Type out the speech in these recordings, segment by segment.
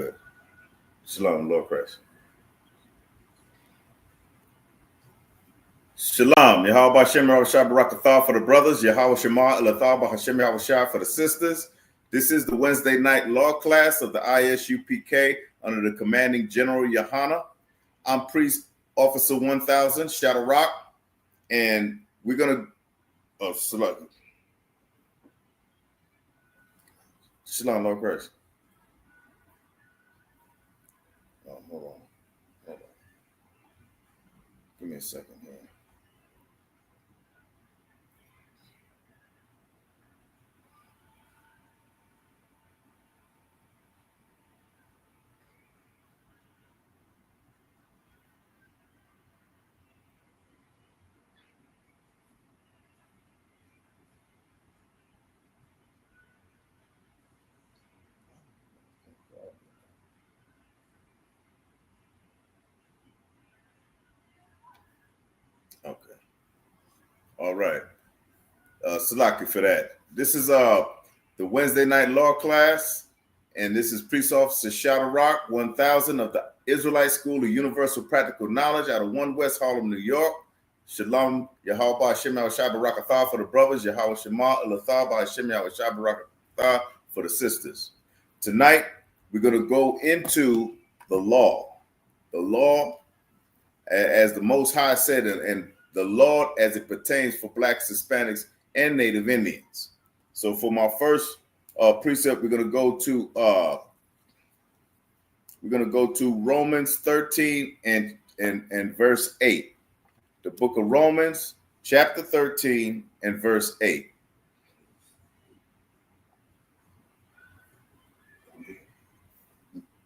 good. Shalom, Lord Christ. Shalom. Yahweh Hashem Yahushua Barakatah for the brothers. Yahweh Shema Elathah Hashem Yahushua for the sisters. This is the Wednesday night law class of the ISUPK under the commanding General Yohana. I'm Priest Officer 1000, Shadow Rock, and we're going to Shalom, Lord Christ. Oh, hold on. Give me a second here. Okay. All right. Salaki for that. This is the Wednesday night law class, and this is Priest Officer Shadow Rock 1000 of the Israelite School of Universal Practical Knowledge out of 1 West Harlem, New York. Shalom, Yahweh Hashem Yahushua Barakatah for the brothers, Yahweh Shema Elathah Hashem Yahushua Barakatah for the sisters. Tonight, we're going to go into the law. The law, as the Most High said, and the law as it pertains for Blacks, Hispanics, and Native Indians. So for my first precept, we're going to go to Romans 13 and verse 8. The book of Romans, chapter 13 and verse 8.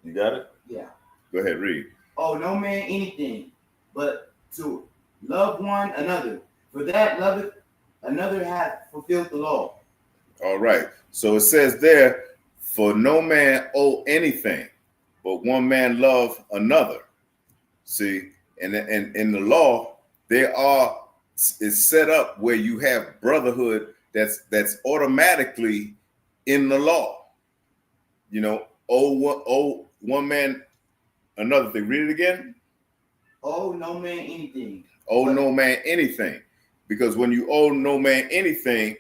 You got it? Yeah. Go ahead, read. Oh, no man anything, but to love one another. For that loveth another hath fulfilled the law. All right. So it says there, for no man owe anything, but one man love another. See, and in the law, it's set up where you have brotherhood that's automatically in the law. You know, owe one man another thing. Read it again. Owe no man anything. Owe no man anything. Because when you owe no man anything,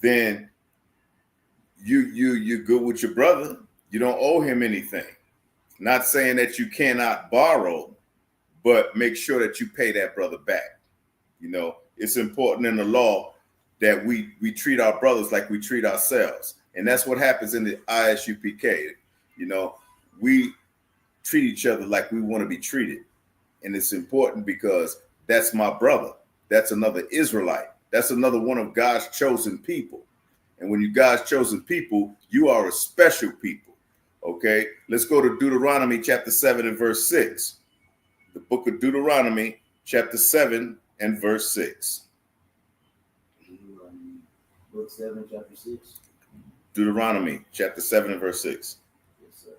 then you're good with your brother. You don't owe him anything. Not saying that you cannot borrow, but make sure that you pay that brother back. You know, it's important in the law that we treat our brothers like we treat ourselves. And that's what happens in the ISUPK. You know, we treat each other like we want to be treated. And it's important because that's my brother. That's another Israelite. That's another one of God's chosen people. And when you God's chosen people, you are a special people. Okay, let's go to Deuteronomy chapter 7 and verse 6. The book of Deuteronomy chapter 7 and verse 6. Book 7, chapter 6. Deuteronomy chapter 7 and verse 6. Yes, sir.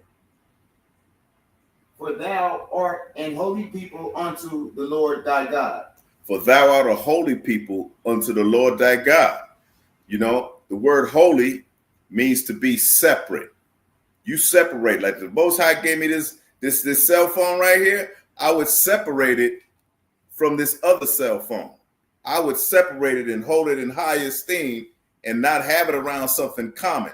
For thou art an holy people unto the Lord thy God. For thou art a holy people unto the Lord thy God. You know, the word holy means to be separate. You separate. Like the Most High gave me this cell phone right here. I would separate it from this other cell phone. I would separate it and hold it in high esteem and not have it around something common.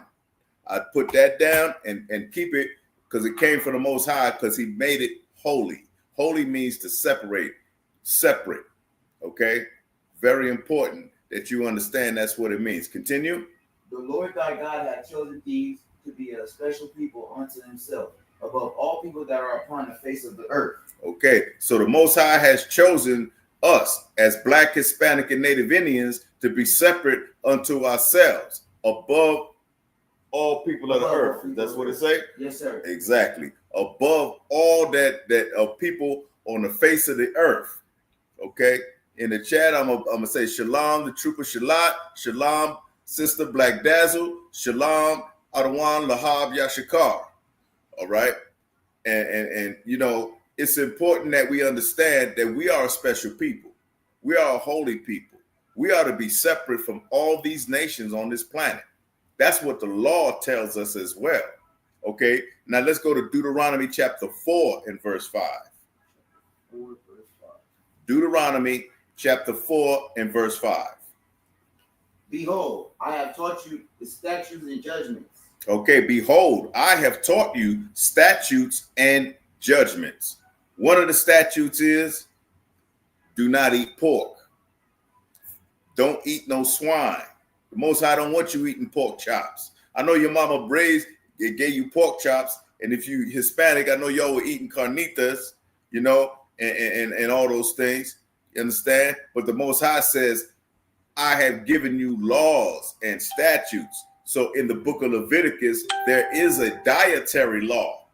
I'd put that down and keep it because it came from the Most High because he made it holy. Holy means to separate, separate. Okay? Very important that you understand that's what it means. Continue. The Lord thy God hath chosen these to be a special people unto himself, above all people that are upon the face of the earth. Okay, so the Most High has chosen us as Black, Hispanic, and Native Indians to be separate unto ourselves, above all people of the earth. That's what it say? Yes, sir. Exactly. Above all that of people on the face of the earth. Okay. In the chat, I'm gonna say Shalom, the Trooper Shalat, Shalom, Sister Black Dazzle, Shalom, Adawan Lahab Yashikar. All right. And you know, it's important that we understand that we are a special people. We are a holy people. We are to be separate from all these nations on this planet. That's what the law tells us as well. Okay, now let's go to Deuteronomy chapter 4 and verse 5. Deuteronomy chapter 4 and verse 5. Behold, I have taught you the statutes and judgments. Okay, behold, I have taught you statutes and judgments. One of the statutes is do not eat pork. Don't eat no swine. The Most High don't want you eating pork chops. I know your mama gave you pork chops, and if you Hispanic, I know y'all were eating carnitas, you know, and all those things. You understand? But the Most High says, I have given you laws and statutes. So in the book of Leviticus, there is a dietary law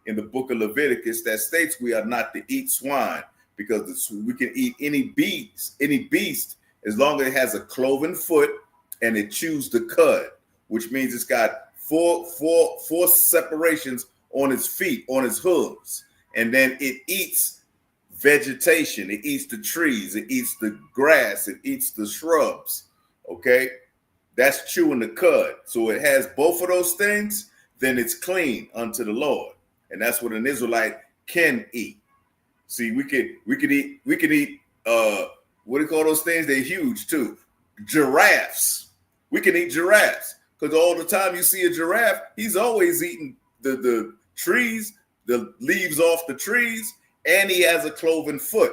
in the book of Leviticus that states we are not to eat swine, because we can eat any beast as long as it has a cloven foot and it chews the cud, which means it's got four separations on its feet, on its hooves, and then it eats vegetation, it eats the trees, it eats the grass, it eats the shrubs. Okay, that's chewing the cud. So it has both of those things, then it's clean unto the Lord, and that's what an Israelite can eat. See, we could eat what do you call those things? They're huge too. Giraffes. We can eat giraffes, because all the time you see a giraffe, he's always eating the trees, the leaves off the trees, and he has a cloven foot.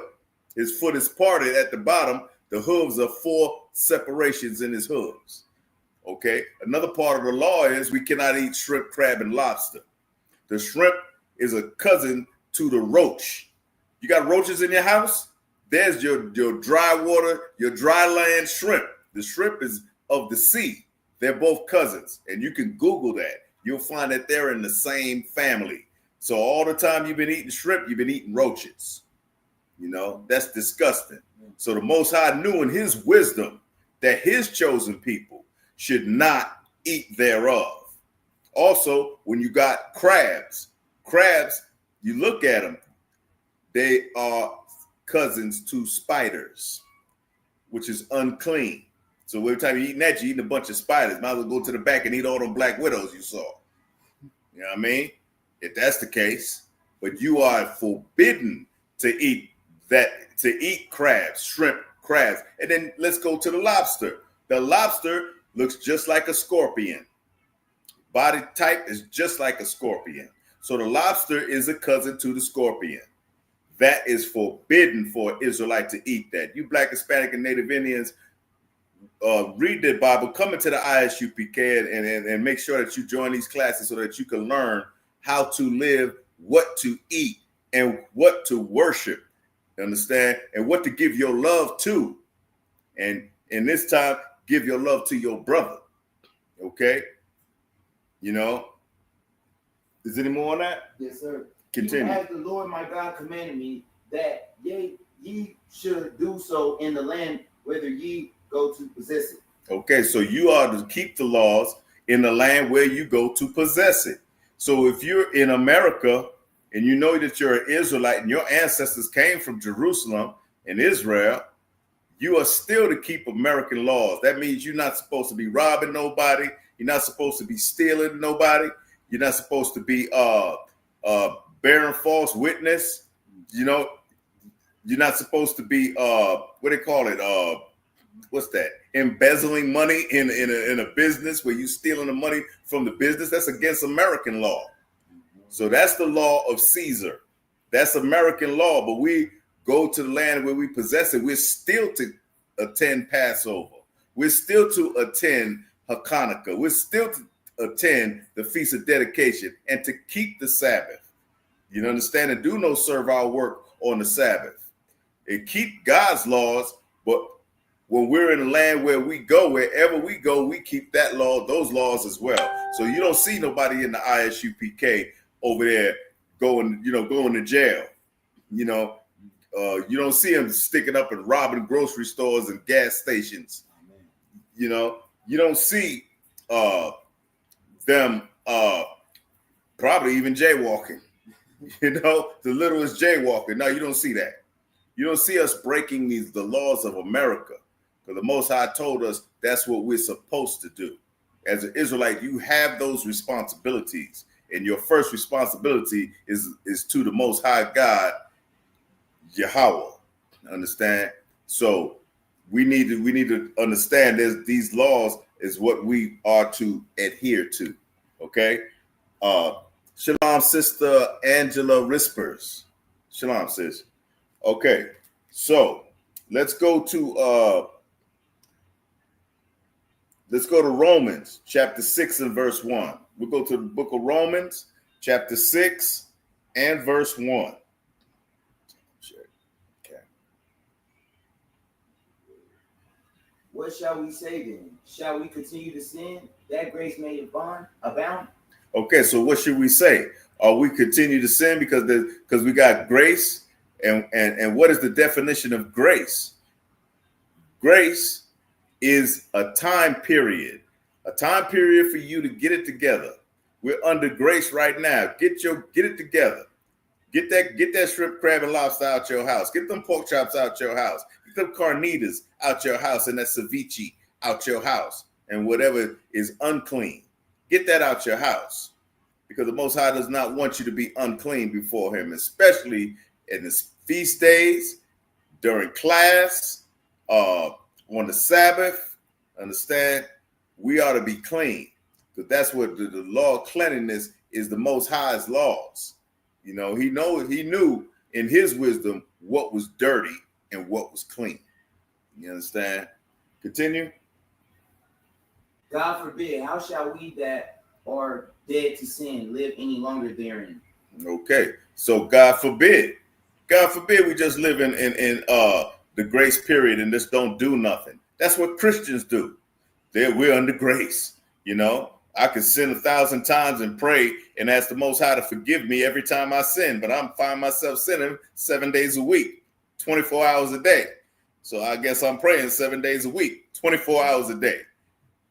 His foot is parted at the bottom. The hooves are 4 separations in his hooves. Okay. Another part of the law is we cannot eat shrimp, crab, and lobster. The shrimp is a cousin to the roach. You got roaches in your house? There's your dry water, your dry land shrimp. The shrimp is of the sea. They're both cousins. And you can Google that. You'll find that they're in the same family. So all the time you've been eating shrimp, you've been eating roaches. You know, that's disgusting. So the Most High knew in his wisdom that his chosen people should not eat thereof. Also, when you got crabs, you look at them, they are cousins to spiders, which is unclean. So every time you're eating that, you're eating a bunch of spiders. Might as well go to the back and eat all them black widows you saw. You know what I mean? If that's the case, but you are forbidden to eat crabs, shrimp, crabs. And then let's go to the lobster. The lobster looks just like a scorpion. Body type is just like a scorpion. So the lobster is a cousin to the scorpion. That is forbidden for an Israelite to eat that. You Black, Hispanic, and Native Indians, read the Bible, come into the ISUPK and make sure that you join these classes so that you can learn how to live, what to eat, and what to worship. Understand? And what to give your love to. And in this time, give your love to your brother. Okay? You know? Is there any more on that? Yes, sir. Continue. As the Lord my God commanded me, that ye should do so in the land whither ye go to possess it. Okay, so you are to keep the laws in the land where you go to possess it. So if you're in America and you know that you're an Israelite and your ancestors came from Jerusalem and Israel, you are still to keep American laws. That means you're not supposed to be robbing nobody. You're not supposed to be stealing nobody. You're not supposed to be bearing false witness. You know, you're not supposed to be what they call it, what's that? Embezzling money in a business where you're stealing the money from the business. That's against American law. So that's the law of Caesar. That's American law. But we go to the land where we possess it. We're still to attend Passover. We're still to attend Hanukkah. We're still to attend the Feast of Dedication and to keep the Sabbath. You understand? And do no servile work on the Sabbath. And keep God's laws, but when we're in a land where we go, wherever we go, we keep that law, those laws as well. So you don't see nobody in the ISUPK over there going to jail. You don't see them sticking up and robbing grocery stores and gas stations. You don't see them probably even jaywalking. The littlest jaywalking. No, you don't see that. You don't see us breaking the laws of America. Because the Most High told us that's what we're supposed to do. As an Israelite, you have those responsibilities. and your first responsibility is to the Most High God, Yahweh. Understand? So we need to understand these laws is what we are to adhere to. Okay. Shalom, Sister Angela Rispers. Shalom, sis. Okay, so let's go to Romans chapter 6 and verse 1. We'll go to the book of Romans chapter 6 and verse 1. Okay. What shall we say then? Shall we continue to sin that grace may abound? Okay, so what should we say? Are we continue to sin because we got grace? And what is the definition of grace? Grace is a time period for you to get it together. We're under grace right now. Get it together. Get that shrimp, crab, and lobster out your house. Get them pork chops out your house. Get them carnitas out your house, and that ceviche out your house, and whatever is unclean. Get that out your house, because the Most High does not want you to be unclean before Him, especially in the feast days, during class, on the Sabbath. Understand? We ought to be clean, because that's what the law of cleanliness is. The Most High's laws. You know, He knew in His wisdom what was dirty and what was clean. You understand? Continue. God forbid, how shall we that are dead to sin live any longer therein? Okay, so God forbid we just live in the grace period and just don't do nothing. That's what Christians do. We're under grace. You know, I could sin 1,000 times and pray and ask the Most High to forgive me every time I sin, but I'm find myself sinning 7 days a week, 24 hours a day. So I guess I'm praying 7 days a week, 24 hours a day.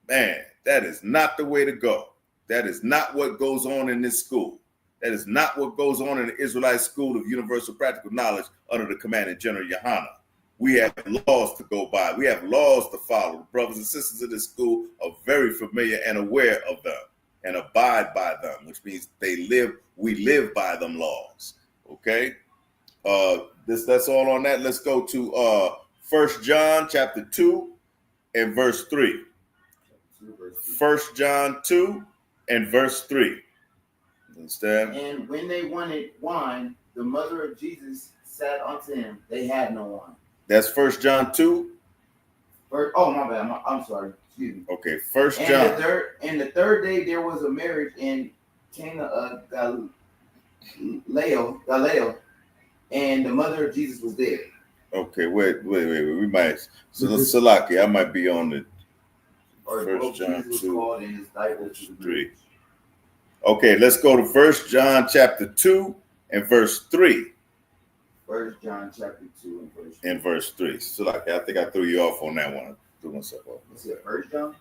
Man, that is not the way to go. That is not what goes on in this school. That is not what goes on in the Israelite School of Universal Practical Knowledge under the commanding General Yohana. We have laws to go by. We have laws to follow. The brothers and sisters of this school are very familiar and aware of them and abide by them, which means we live by them laws. Okay? That's all on that. Let's go to 1 John chapter 2 and verse 3. 1 John 2 and verse 3. Understand? And when they wanted wine, the mother of Jesus said unto him, they had no wine. That's 1 John 2. Oh, my bad. I'm sorry. Excuse me. Okay, 1 John. And the third day there was a marriage in Cana of Galilee, and the mother of Jesus was there. Okay, wait. We might. So Salaki, I might be on the 1 John 2, 3. Okay, let's go to 1 John chapter 2 and verse 3. 1 John chapter 2 and verse 3. So I think I threw you off on that one. Threw myself off. Is it 1 John?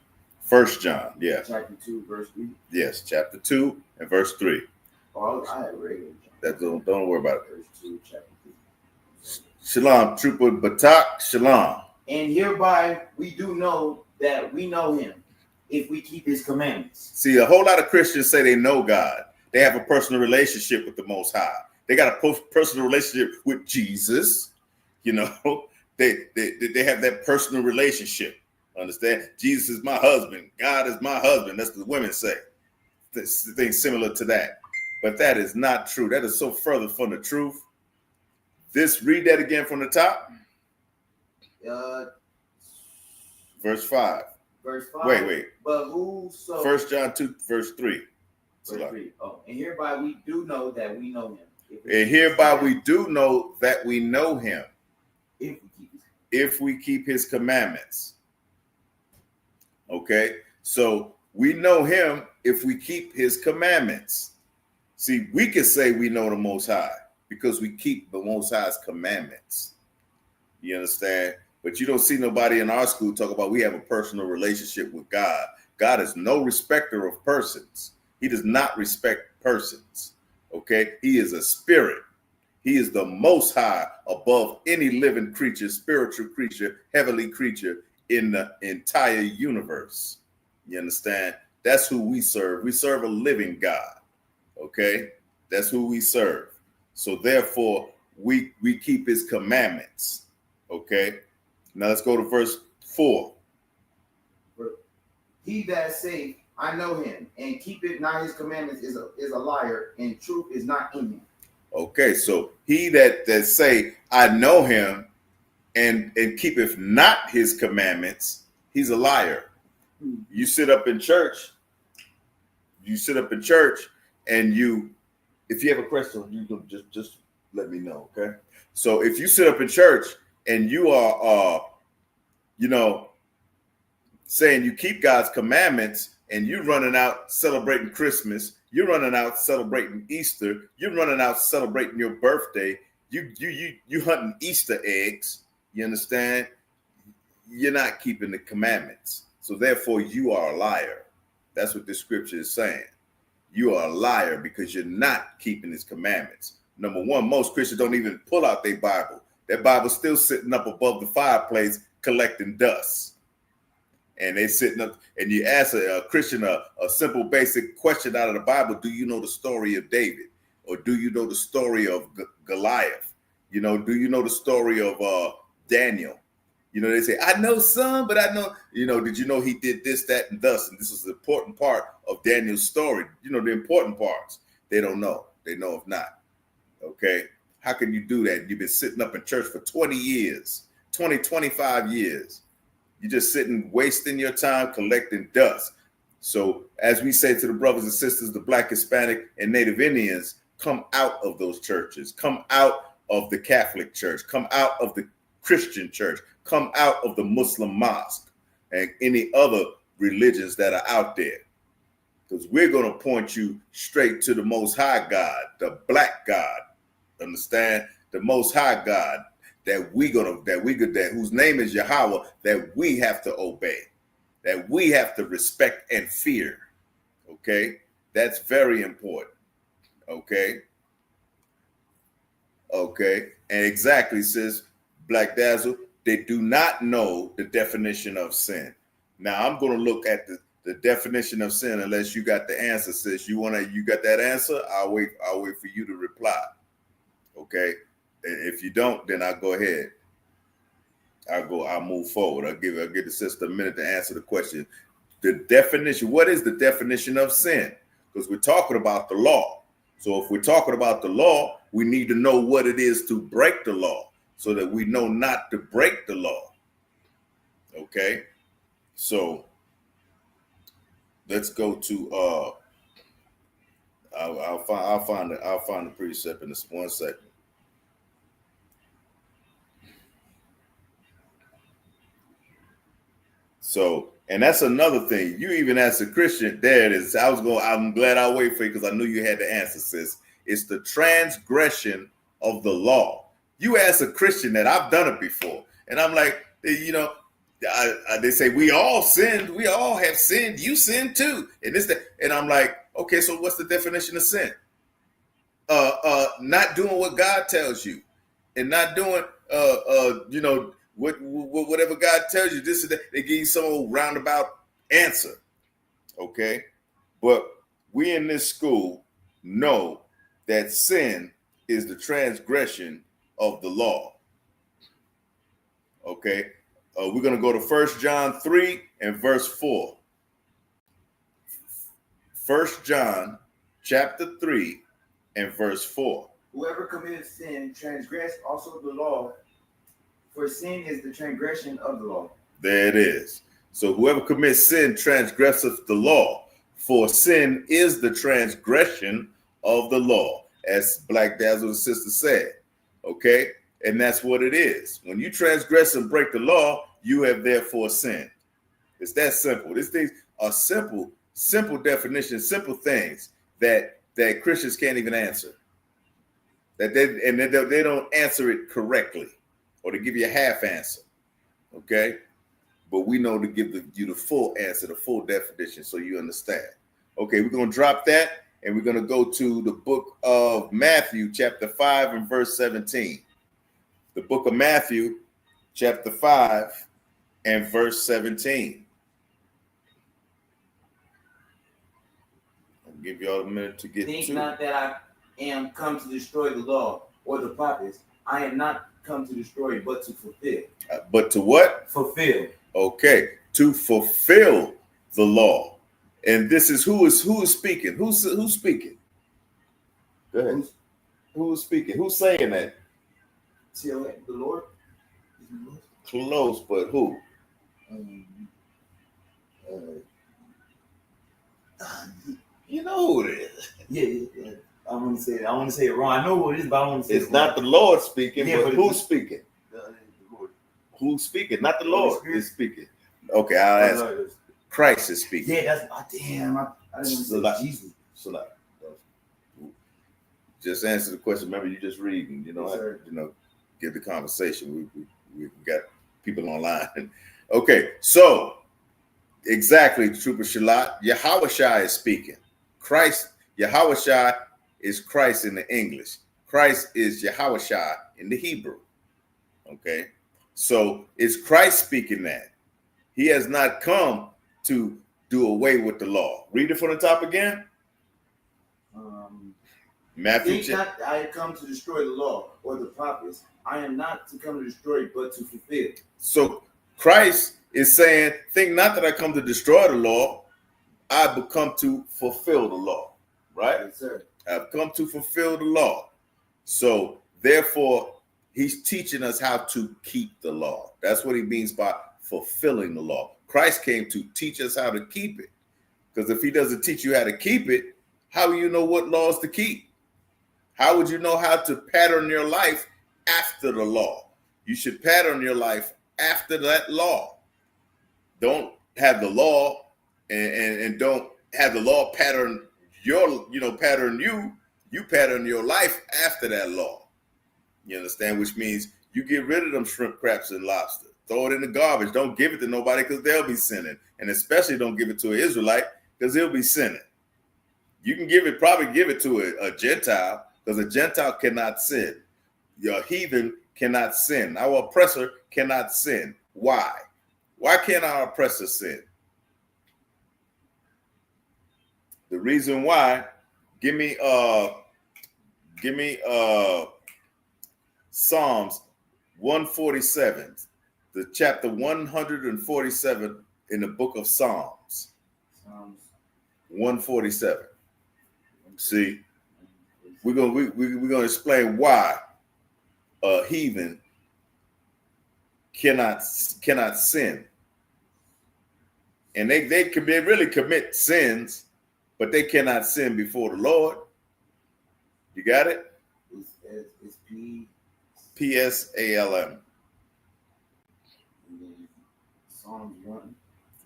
1 John, yeah. Chapter 2, verse 3? Yes, chapter 2 and verse 3. Oh, I had regular John. Don't worry about it. Verse 2, chapter 2. Shalom, Trooper Batak, shalom. And hereby we do know that we know Him, if we keep His commandments. See, a whole lot of Christians say they know God. They have a personal relationship with the Most High. They got a personal relationship with Jesus. You know, they have that personal relationship. Understand? Jesus is my husband. God is my husband. That's what the women say. Things similar to that. But that is not true. That is so further from the truth. Read that again from the top. Verse 5. Verse 5. Wait. But whoso. 1 John 2, verse 3. Verse 3. Oh, and hereby we do know that we know Him. And hereby we do know that we know Him. If we keep His commandments. Okay? So we know Him if we keep His commandments. See, we can say we know the Most High because we keep the Most High's commandments. You understand? But you don't see nobody in our school talk about we have a personal relationship with God. God is no respecter of persons. He does not respect persons. Okay? He is a spirit. He is the Most High above any living creature, spiritual creature, heavenly creature in the entire universe. You understand? That's who we serve. We serve a living God. Okay, that's who we serve. So therefore, we keep his commandments. Okay, now let's go to verse 4. He that saith, I know him, and keepeth not his commandments is a liar, and truth is not in him. Okay, so he that say, I know him, and keepeth not his commandments, he's a liar. You sit up in church, and if you have a question, you can just let me know, okay? So if you sit up in church and you are saying you keep God's commandments, and you're running out celebrating Christmas, you're running out celebrating Easter, you're running out celebrating your birthday, you hunting Easter eggs, you understand? You're not keeping the commandments. So therefore you are a liar. That's what this scripture is saying. You are a liar because you're not keeping his commandments. Number one, most Christians don't even pull out their Bible. Their Bible's still sitting up above the fireplace collecting dust. And they sitting up, and you ask a Christian a simple basic question out of the Bible: do you know the story of David? Or do you know the story of Goliath? Do you know the story of Daniel? They say, I know some, but I know, did you know he did this, that, and thus? And this is the important part of Daniel's story. The important parts. They don't know. They know if not. Okay? How can you do that? You've been sitting up in church for 20 years, 25 years. You're just sitting, wasting your time collecting dust. So as we say to the brothers and sisters, the Black, Hispanic, and Native Indians, come out of those churches. Come out of the Catholic Church. Come out of the Christian church. Come out of the Muslim mosque and any other religions that are out there. Because we're going to point you straight to the Most High God, the Black God. Understand? The Most High God whose name is Yahweh, that we have to obey, that we have to respect and fear. Okay? That's very important. Okay? Okay. And exactly, says Black Dazzle, they do not know the definition of sin. Now I'm going to look at the definition of sin, unless you got the answer, sis. You got that answer? I'll wait for you to reply. Okay. If you don't, then I'll go ahead. I'll move forward. I'll give the sister a minute to answer the question. The definition, what is the definition of sin? Because we're talking about the law. So if we're talking about the law, we need to know what it is to break the law, so that we know not to break the law. Okay? So let's go to I'll find the precept in this 1 second. So, and that's another thing. You even as a Christian, there it is. I'm glad I wait for you, because I knew you had the answer, sis. It's the transgression of the law. You ask a Christian that, I've done it before. And I'm like, they say, we all sinned. We all have sinned. You sinned too. And I'm like, okay, so what's the definition of sin? Not doing what God tells you, and not doing, whatever God tells you. This is that. They give you some old roundabout answer. Okay. But we in this school know that sin is the transgression of the law. Okay. We're going to go to 1 John 3 and verse 4. 1 John chapter 3 and verse 4. Whoever commits sin transgress also the law, for sin is the transgression of the law. There it is. So whoever commits sin transgresseth the law, for sin is the transgression of the law, as Black Dazzle's sister said. Okay? And that's what it is. When you transgress and break the law, you have therefore sinned. It's that simple. These things are simple definitions, simple things that Christians can't even answer. That they don't answer it correctly, or to give you a half answer. Okay? But we know to give you the full answer, the full definition, so you understand. Okay, we're going to drop that, and we're going to go to the book of Matthew, chapter 5 and verse 17. The book of Matthew, chapter 5 and verse 17. Give y'all a minute to get Think to not that I am come to destroy the law or the prophets. I am not come to destroy, but to fulfill. But to what? Fulfill. Okay, to fulfill the law. And this is who is speaking? Who's speaking? Go ahead. Who's speaking? Who's saying that? Till the Lord. Close, but who? You know who it is. Yeah. I want to say it wrong. I know what it is, but I want to say it's not the Lord speaking, yeah, but who's speaking? The Lord. Who's speaking? Not the Lord is speaking. Okay, I'll ask. Christ is speaking. Yeah, that's damn. I didn't want to say Jesus. So just answer the question. Remember, you just reading. You know, yes, give the conversation. We got people online. Okay, so exactly, Trooper Shalat. Yahushua is speaking. Christ, Yahushua is Christ in the English. Christ is Yahushua in the Hebrew. Okay, so it's Christ speaking that. He has not come to do away with the law. Read it from the top again. Matthew. Think not I have come to destroy the law or the prophets. I am not to come to destroy, but to fulfill. So Christ is saying, think not that I come to destroy the law. I've come to fulfill the law. Right? Yes, sir. I've come to fulfill the law. So therefore, he's teaching us how to keep the law. That's what he means by fulfilling the law. Christ came to teach us how to keep it. Because if he doesn't teach you how to keep it, how will you know what laws to keep? How would you know how to pattern your life after the law? You should pattern your life after that law. Don't have the law and don't have the law pattern pattern you. You pattern your life after that law. You understand? Which means you get rid of them shrimp, crabs, and lobster. Throw it in the garbage. Don't give it to nobody because they'll be sinning. And especially don't give it to an Israelite because he'll be sinning. You can probably give it to a Gentile because a Gentile cannot sin. Your heathen cannot sin. Our oppressor cannot sin. Why? Why can't our oppressor sin? The reason why, give me Psalms 147, the chapter 147 in the book of Psalms. Psalms 147. See, we're gonna explain why a heathen cannot sin, and they really commit sins, but they cannot sin before the Lord. You got it? It's Psalm. Psalms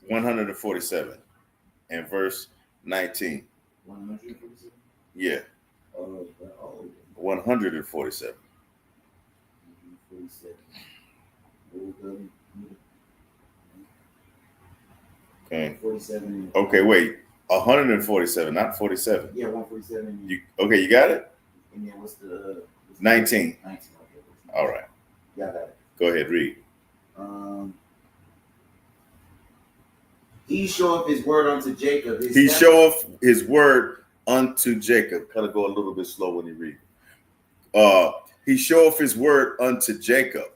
147 and verse 19. 147? Yeah. 147. Okay. 47. Okay, wait. 147, not 47. Yeah, 147. You got it? And then what's the 19. 19. Okay. All right. Yeah, I got it. Go ahead, read. He showeth his word unto Jacob. He showeth his word unto Jacob. Kind of go a little bit slow when you read. He showeth his word unto Jacob.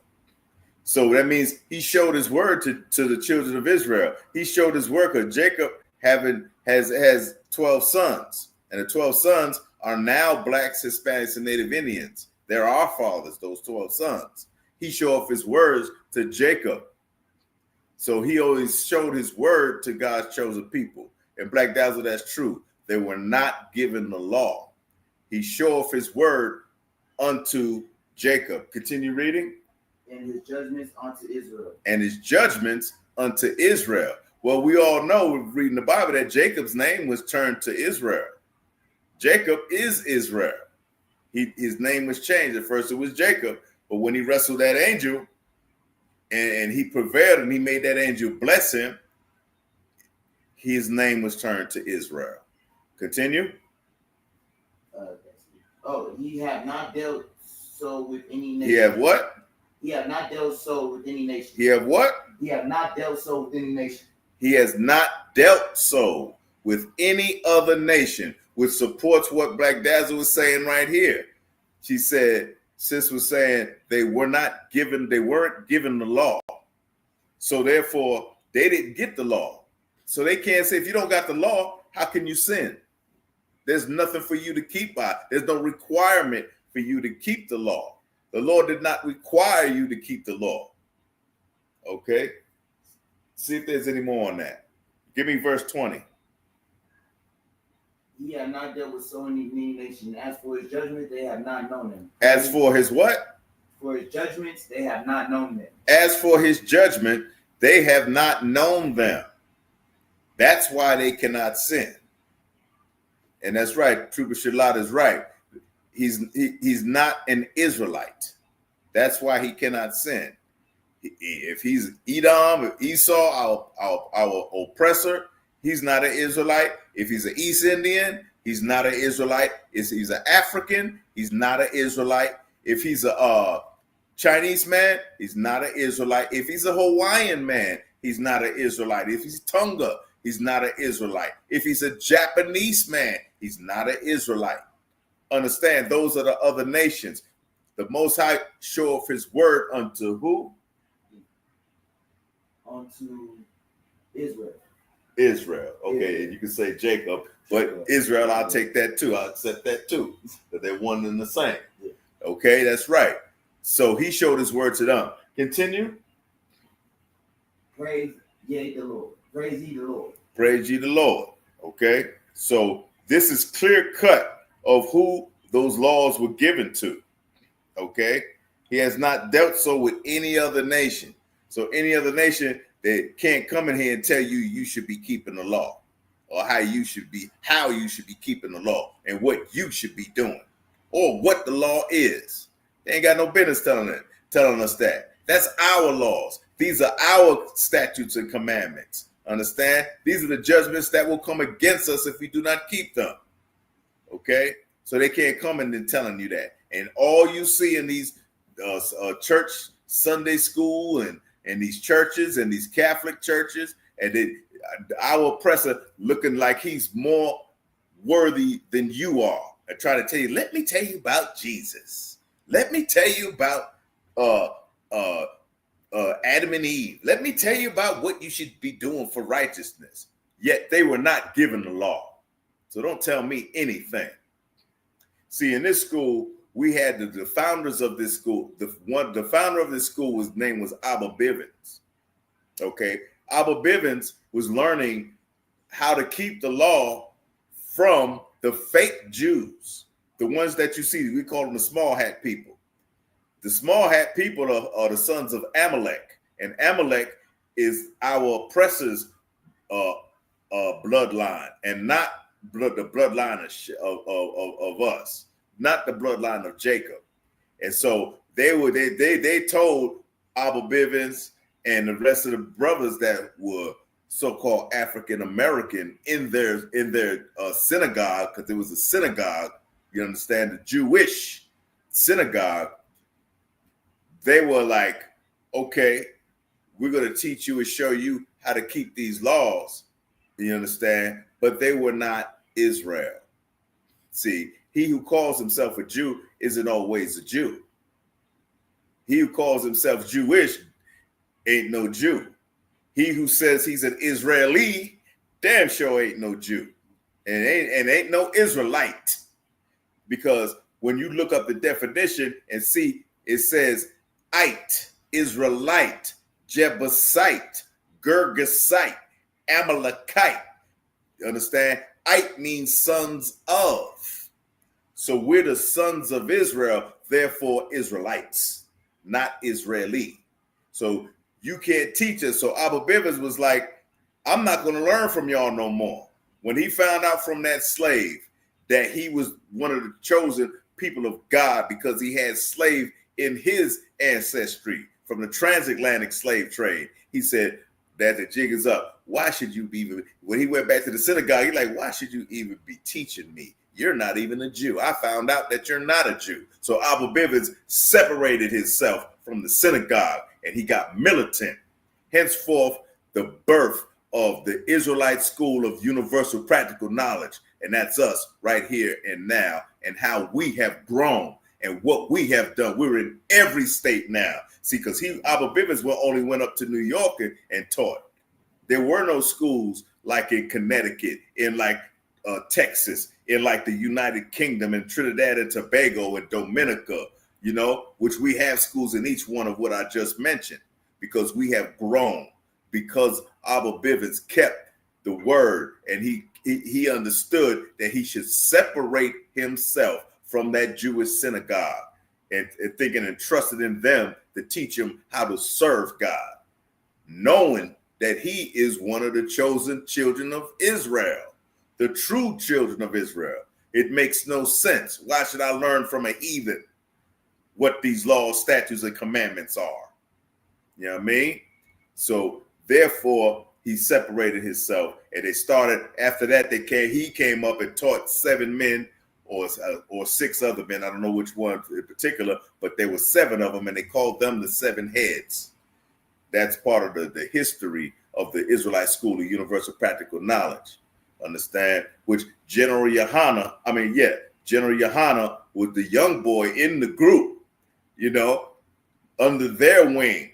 So that means he showed his word to the children of Israel. He showed his word because Jacob has 12 sons. And the 12 sons are now blacks, Hispanics, and Native Indians. They're our fathers, those 12 sons. He showed his words to Jacob. So he always showed his word to God's chosen people. And Black Dazzle, that's true. They were not given the law. He showed his word unto Jacob. Continue reading. And his judgments unto Israel. And his judgments unto Israel. Well, we all know, reading the Bible, that Jacob's name was turned to Israel. Jacob is Israel. His name was changed. At first it was Jacob, but when he wrestled that angel and he prevailed and he made that angel bless him, his name was turned to Israel. Continue. He have not dealt so with any nation. He have what? He have not dealt so with any nation. He have what? He have not dealt so with any nation. He has not dealt so with any other nation, which supports what Black Dazzle was saying right here. She said, sis was saying they weren't given the law. So therefore, they didn't get the law. So they can't say, if you don't got the law, how can you sin? There's nothing for you to keep by. There's no requirement for you to keep the law. The Lord did not require you to keep the law. Okay? See if there's any more on that. Give me verse 20. He had not dealt with so many nations. As for his judgment, they have not known him. As for his what? For his judgments, they have not known them. As for his judgment, they have not known them. That's why they cannot sin. And that's right. Trooper Shalat is right. He's not an Israelite. That's why he cannot sin. If he's Edom, if Esau, our oppressor, he's not an Israelite. If he's an East Indian, he's not an Israelite. If he's an African, he's not an Israelite. If he's a Chinese man, he's not an Israelite. If he's a Hawaiian man, he's not an Israelite. If he's Tonga, he's not an Israelite. If he's a Japanese man, he's not an Israelite. Understand, those are the other nations. The Most High showeth his word unto who? Unto Israel. Israel. Okay, Yeah. you can say Jacob, but Israel, I'll take that too. I'll accept that too. That they're one and the same. Yeah. Okay, that's right. So he showed his word to them. Continue. Praise ye the Lord. Praise ye the Lord. Praise ye the Lord. Okay, so this is clear cut of who those laws were given to. Okay, he has not dealt so with any other nation. So any other nation, they can't come in here and tell you should be keeping the law, or how you should be keeping the law, and what you should be doing, or what the law is. They ain't got no business telling us that. That's our laws. These are our statutes and commandments. Understand? These are the judgments that will come against us if we do not keep them. Okay? So they can't come in and telling you that. And all you see in these church Sunday school and these churches and these Catholic churches, and our oppressor looking like he's more worthy than you are, and trying to tell you, let me tell you about Jesus. Let me tell you about Adam and Eve. Let me tell you about what you should be doing for righteousness. Yet they were not given the law. So don't tell me anything. See, in this school, we had the founders of this school. The founder of this school, his name was Abba Bivens. Okay, Abba Bivens was learning how to keep the law from the fake Jews, the ones that you see. We call them the small hat people. The small hat people are the sons of Amalek, and Amalek is our oppressors' bloodline, and not the bloodline of us, not the bloodline of Jacob. And so they told Abba Bivens and the rest of the brothers that were so-called African American in their synagogue, because it was a synagogue, you understand, the Jewish synagogue. They were like, okay, we're going to teach you and show you how to keep these laws, you understand? But they were not Israel. See, he who calls himself a Jew isn't always a Jew. He who calls himself Jewish ain't no Jew. He who says he's an Israeli damn sure ain't no Jew, and ain't no Israelite. Because when you look up the definition and see, it says Ite, Israelite, Jebusite, Girgasite, Amalekite. You understand? Ite means sons of. So we're the sons of Israel, therefore Israelites, not Israeli. So you can't teach us. So Abba Bivens was like, I'm not going to learn from y'all no more. When he found out from that slave that he was one of the chosen people of God because he had slave in his ancestry from the transatlantic slave trade, he said that the jig is up. Why should you be even, when he went back to the synagogue, he's like, why should you even be teaching me? You're not even a Jew. I found out that you're not a Jew. So Abba Bivens separated himself from the synagogue and he got militant. Henceforth, the birth of the Israelite School of Universal Practical Knowledge. And that's us right here and now, and how we have grown and what we have done. We're in every state now. See, because Abba Bivens only went up to New York and taught. There were no schools like in Connecticut, in like Texas, in like the United Kingdom, and Trinidad and Tobago and Dominica, you know, which we have schools in each one of what I just mentioned, because we have grown, because Abba Bivens kept the word, and he understood that he should separate himself from that Jewish synagogue and thinking and trusted in them to teach him how to serve God, knowing that he is one of the chosen children of Israel, the true children of Israel. It makes no sense. Why should I learn from a heathen what these laws, statutes, and commandments are? You know what I mean? So therefore, he separated himself, and they started, after that, he came up and taught 7 men or 6 other men. I don't know which one in particular, but there were 7 of them, and they called them the 7 heads. That's part of the history of the Israelite School of Universal Practical Knowledge. Understand? Which General Yohana was the young boy in the group, you know, under their wing.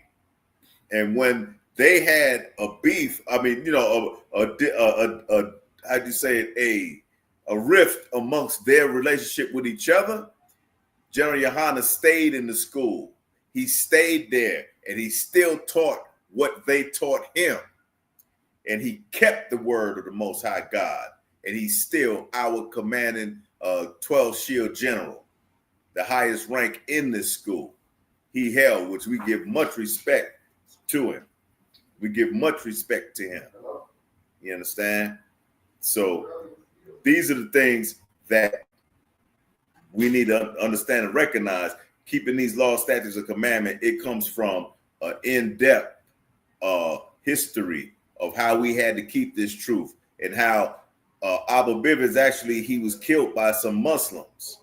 And when they had a beef, I mean, you know, how'd you say it, a rift amongst their relationship with each other, General Yohana stayed in the school. He stayed there, and he still taught what they taught him. And he kept the word of the Most High God. And he's still our commanding 12 shield general, the highest rank in this school. He held, which we give much respect to him. We give much respect to him. You understand? So these are the things that we need to understand and recognize. Keeping these laws, statutes, and commandments, it comes from an in-depth history of how we had to keep this truth, and how Abba Bivens actually, he was killed by some Muslims,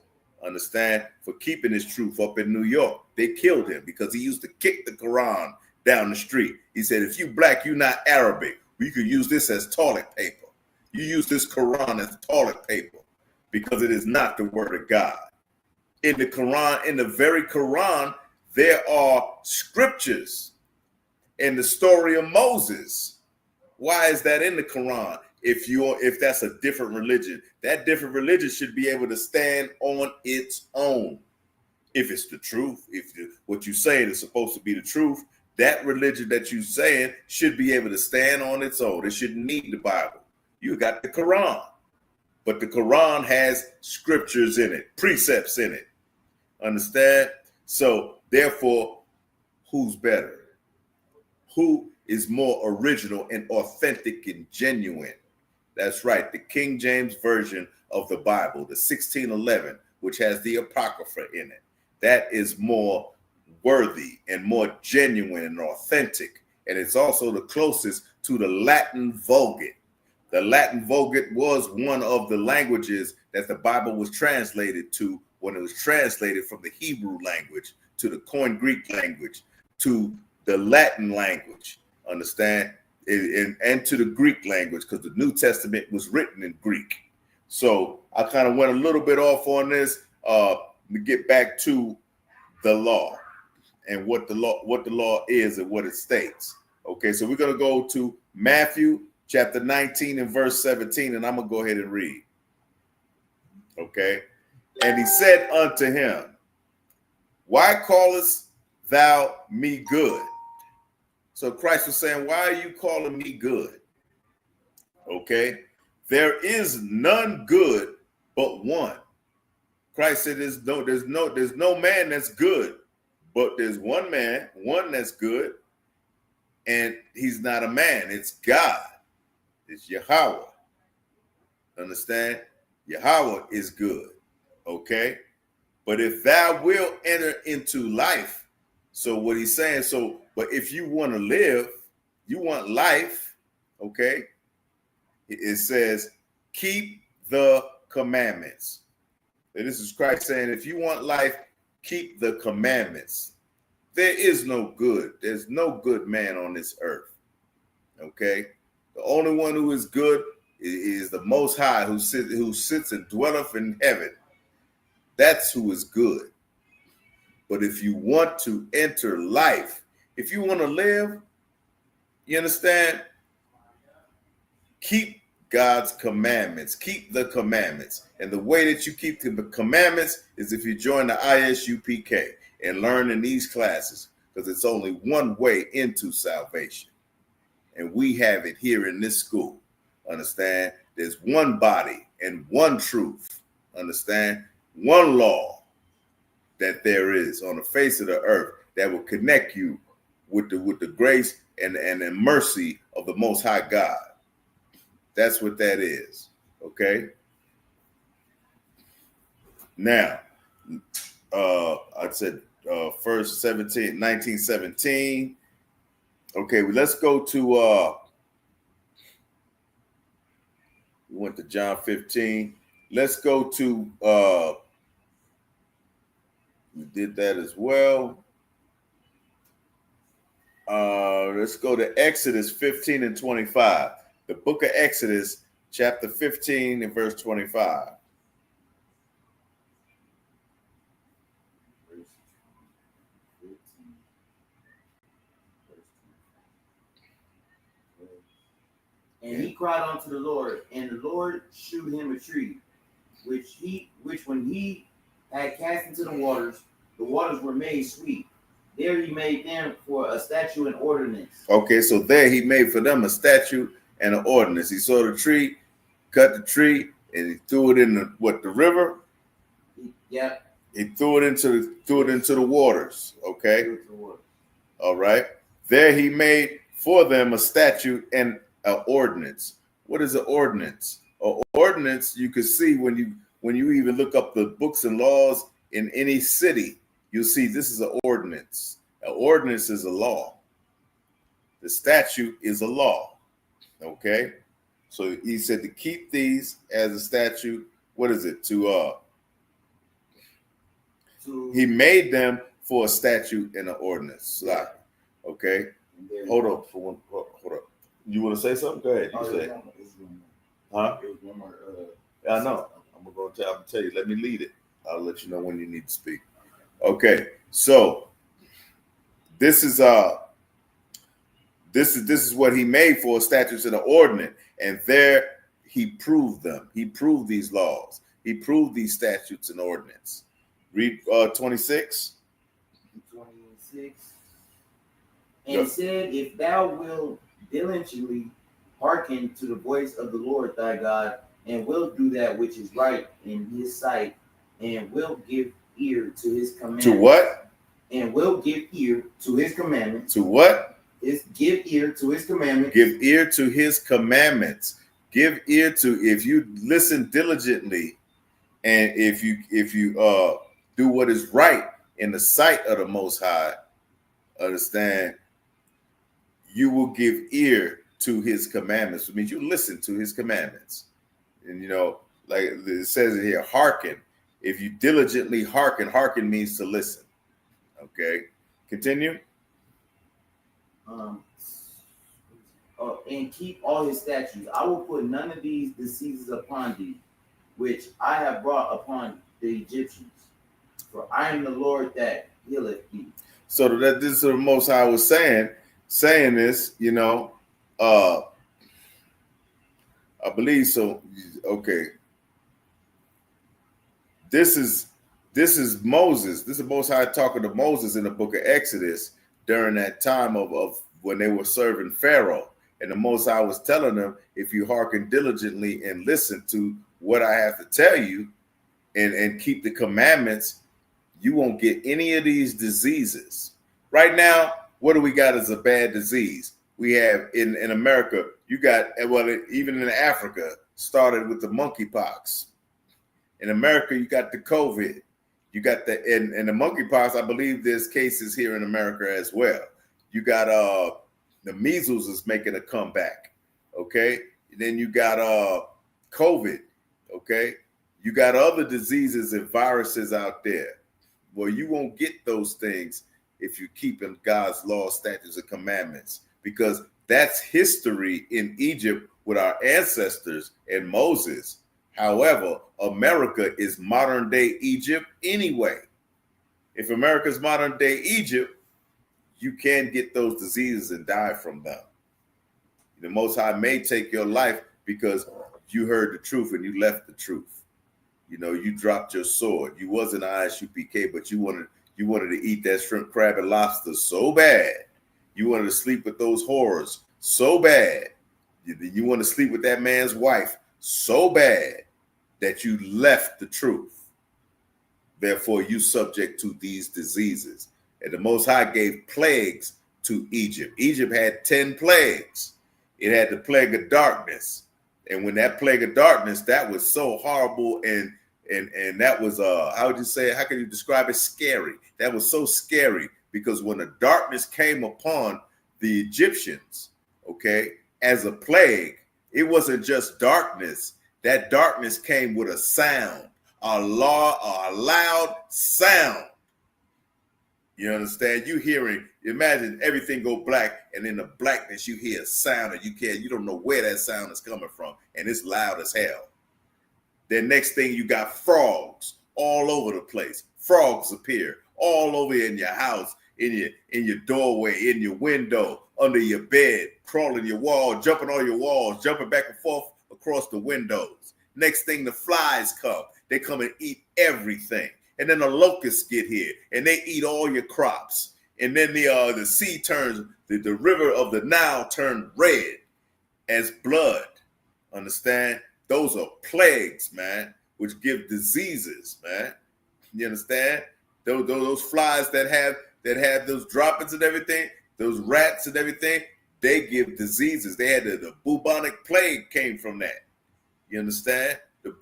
understand, for keeping his truth up in New York. They killed him because he used to kick the Quran down the street. He said, if you black, you're not Arabic. You could use this as toilet paper. You use this Quran as toilet paper because it is not the word of God. In the Quran, in the very Quran, there are scriptures in the story of Moses. Why is that in the Quran? If that's a different religion, that different religion should be able to stand on its own. If it's the truth, what you're saying is supposed to be the truth, that religion that you're saying should be able to stand on its own. It shouldn't need the Bible. You got the Quran, but the Quran has scriptures in it, precepts in it. Understand? So therefore, who's better? Who is more original and authentic and genuine? That's right, the King James Version of the Bible, the 1611, which has the Apocrypha in it. That is more worthy and more genuine and authentic. And it's also the closest to the Latin Vulgate. The Latin Vulgate was one of the languages that the Bible was translated to when it was translated from the Hebrew language to the Koine Greek language to the Latin language, understand? And to the Greek language, because the New Testament was written in Greek. So I kind of went a little bit off on this. To get back to the law and what the law is and what it states. Okay, so we're going to go to Matthew chapter 19 and verse 17, and I'm going to go ahead and read. Okay, and he said unto him, why callest thou me good? So Christ was saying, why are you calling me good? Okay, there is none good but one. Christ said there's no man that's good, but there's one man, one that's good, and he's not a man, it's God. It's Yahweh. Understand? Yahweh is good. Okay? But if thou wilt enter into life, so what he's saying, but if you want to live, you want life, okay? It says, keep the commandments. And this is Christ saying, if you want life, keep the commandments. There is no good. There's no good man on this earth. Okay? The only one who is good is the Most High, who sits and dwelleth in heaven. That's who is good. But if you want to enter life, if you want to live, you understand? Keep God's commandments. Keep the commandments. And the way that you keep the commandments is if you join the ISUPK and learn in these classes, because it's only one way into salvation. And we have it here in this school. Understand? There's one body and one truth. Understand? One law that there is on the face of the earth that will connect you with the grace and the mercy of the Most High God. That's what that is. Okay. Now, I said first 1917. Okay, well, let's go to we went to John 15. Let's go to we did that as well. Let's go to Exodus 15 and 25. The book of Exodus, chapter 15 and verse 25. And he cried unto the Lord, and the Lord shewed him a tree, which when he had cast into the waters were made sweet. There he made them for a statute and ordinance. Okay, so there he made for them a statute and an ordinance. He saw the tree, cut the tree, and he threw it in the river. Yeah. He threw it into the waters. Okay. All right. There he made for them a statute and an ordinance. What is an ordinance? An ordinance you can see when you even look up the books and laws in any city. You'll see this is an ordinance. An ordinance is a law. The statute is a law. Okay? So he said to keep these as a statute. What is it? He made them for a statute and an ordinance. Okay? Hold on for one. Hold up. You want to say something? Go ahead. You say it. Huh? I know. I'm gonna tell you. Let me lead it. I'll let you know when you need to speak. Okay, so this is what he made for statutes and an ordinance, and there he proved them. He proved these laws. He proved these statutes and ordinance. Read 26. 26. And said, if thou wilt diligently hearken to the voice of the Lord thy God, and wilt do that which is right in his sight, and wilt give ear to his commandments. To what? And will give ear to his commandments. To what? Give ear to his commandments. Give ear to his commandments. Give ear to, if you listen diligently, and if you do what is right in the sight of the Most High, understand, you will give ear to his commandments. It means you listen to his commandments. And like it says it here, hearken. If you diligently hearken means to listen. Okay, continue. And keep all his statutes. I will put none of these diseases upon thee, which I have brought upon the Egyptians. For I am the Lord that healeth thee. So that this is the Most High was saying this, I believe so. Okay. This is Moses. This is Most High talking to Moses in the book of Exodus during that time of when they were serving Pharaoh. And the Most High was telling them, if you hearken diligently and listen to what I have to tell you and keep the commandments, you won't get any of these diseases. Right now, what do we got as a bad disease? We have in America, you got, even in Africa, started with the monkeypox. In America, you got the COVID. You got the monkeypox. I believe there's cases here in America as well. You got the measles is making a comeback. Okay, and then you got COVID. Okay, you got other diseases and viruses out there. Well, you won't get those things if you keep in God's law, statutes, and commandments, because that's history in Egypt with our ancestors and Moses. However, America is modern day Egypt anyway. If America's modern day Egypt, you can get those diseases and die from them. The Most High may take your life because you heard the truth and you left the truth. You know, you dropped your sword. You wasn't ISUPK, but you wanted to eat that shrimp, crab, and lobster so bad. You wanted to sleep with those whores so bad. You want to sleep with that man's wife so bad that you left the truth. Therefore, you subject to these diseases. And the Most High gave plagues to Egypt. Egypt had 10 plagues. It had the plague of darkness. And when that plague of darkness, that was so horrible and that was how would you say, how can you describe it? Scary. That was so scary because when the darkness came upon the Egyptians, okay, as a plague, it wasn't just darkness. That darkness came with a sound, a loud sound. You understand? You hearing, imagine everything go black, and in the blackness you hear a sound, and you don't know where that sound is coming from, and it's loud as hell. Then next thing you got frogs all over the place. Frogs appear all over in your house, in your doorway, in your window, under your bed, crawling your wall, jumping on your walls, jumping back and forth across the windows. Next thing, the flies come. They come and eat everything. And then the locusts get here and they eat all your crops. And then the sea turns, the river of the Nile turned red as blood. Understand? Those are plagues, man, which give diseases, man. You understand? Those flies that have those droppings and everything, those rats and everything, they give diseases. They had the bubonic plague came from that. You understand? The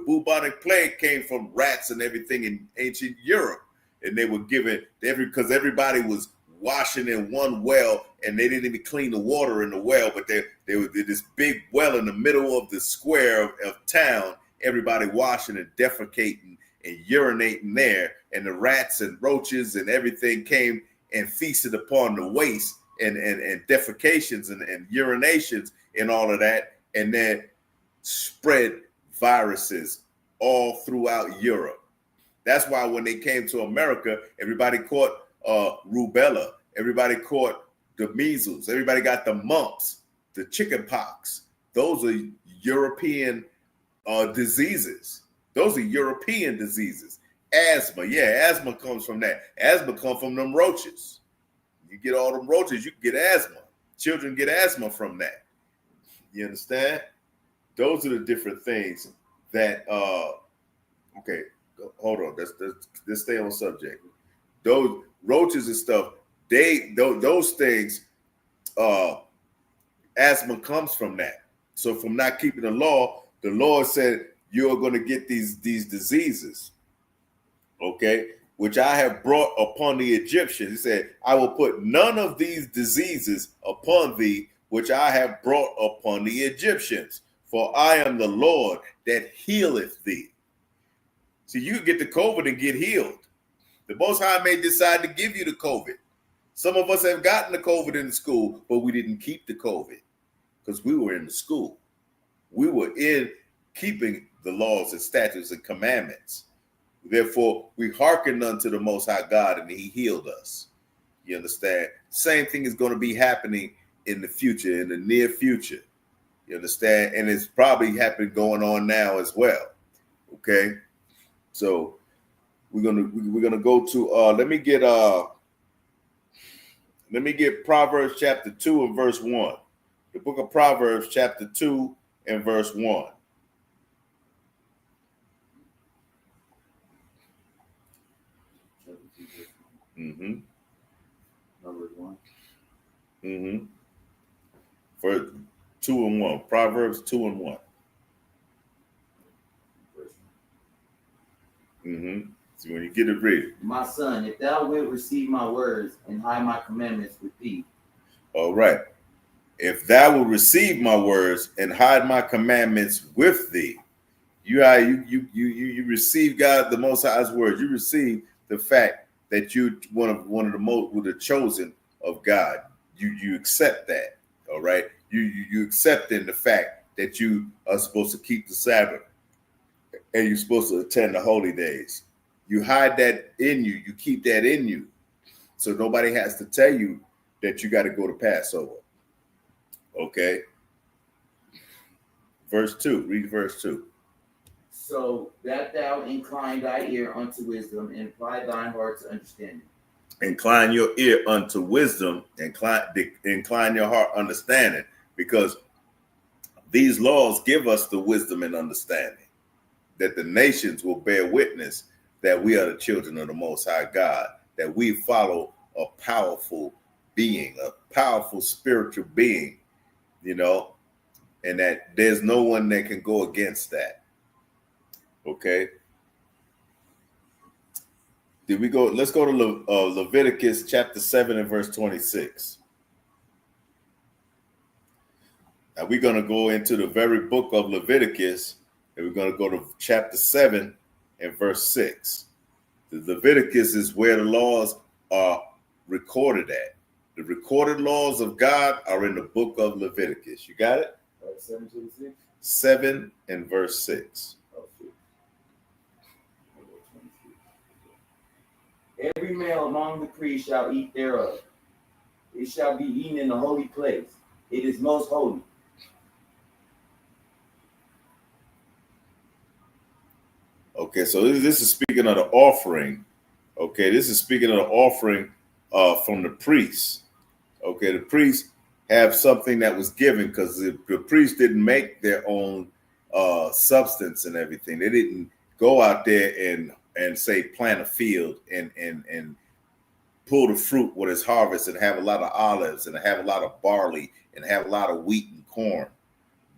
bubonic plague came from rats and everything in ancient Europe. And they were given, because everybody was washing in one well and they didn't even clean the water in the well, but they were this big well in the middle of the square of town, everybody washing and defecating and urinating there. And the rats and roaches and everything came and feasted upon the waste and defecations and urinations and all of that. And then spread viruses all throughout Europe. That's why when they came to America, everybody caught rubella, everybody caught the measles, everybody got the mumps, the chicken pox. Those are European diseases. Those are European diseases. Asthma, asthma comes from that. Asthma comes from them roaches. You get all them roaches, you can get asthma. Children get asthma from that. You understand? Those are the different things that, okay, hold on, let's stay on subject. Those roaches and stuff, those things, asthma comes from that. So from not keeping the law, the Lord said, you're going to get these diseases, okay, which I have brought upon the Egyptians. He said, I will put none of these diseases upon thee, which I have brought upon the Egyptians. For I am the Lord that healeth thee. See, you can get the COVID and get healed. The Most High may decide to give you the COVID. Some of us have gotten the COVID in the school, but we didn't keep the COVID because we were in the school. We were in keeping the laws and statutes and commandments. Therefore, we hearkened unto the Most High God and he healed us. You understand? Same thing is going to be happening in the future, in the near future. You understand? And it's probably happening going on now as well. Okay. So we're gonna go to let me get Proverbs chapter 2 and verse 1. The book of Proverbs chapter 2 and verse 1. Mm-hmm. Numbers 1. Mm-hmm. For 2 and 1. Proverbs 2 and 1. Mm-hmm. So when you get it ready. My son, if thou wilt receive my words and hide my commandments with thee. All right. If thou will receive my words and hide my commandments with thee. You receive God, the Most High's words. You receive the fact that you one of the chosen of God. You accept that. All right. You accepting the fact that you are supposed to keep the Sabbath and you're supposed to attend the holy days. You hide that in you. You keep that in you. So nobody has to tell you that you got to go to Passover. Okay. Verse 2. Read verse 2. So that thou incline thy ear unto wisdom, and apply thine heart to understanding. Incline your ear unto wisdom, incline your heart understanding, because these laws give us the wisdom and understanding that the nations will bear witness that we are the children of the Most High God, that we follow a powerful being, a powerful spiritual being, you know, and that there's no one that can go against that. Okay. Did we go? Let's go to Leviticus chapter 7 and verse 26. Now we're going to go into the very book of Leviticus, and we're going to go to chapter 7 and verse 6. The Leviticus is where the laws are recorded at. The recorded laws of God are in the book of Leviticus. You got it? 7:26. 7 and verse 6. Every male among the priests shall eat thereof. It shall be eaten in the holy place. It is most holy. Okay, so this is speaking of the offering. Okay, this is speaking of the offering from the priests. Okay, the priests have something that was given because the priests didn't make their own substance and everything. They didn't go out there and say plant a field and pull the fruit with its harvest and have a lot of olives and have a lot of barley and have a lot of wheat and corn.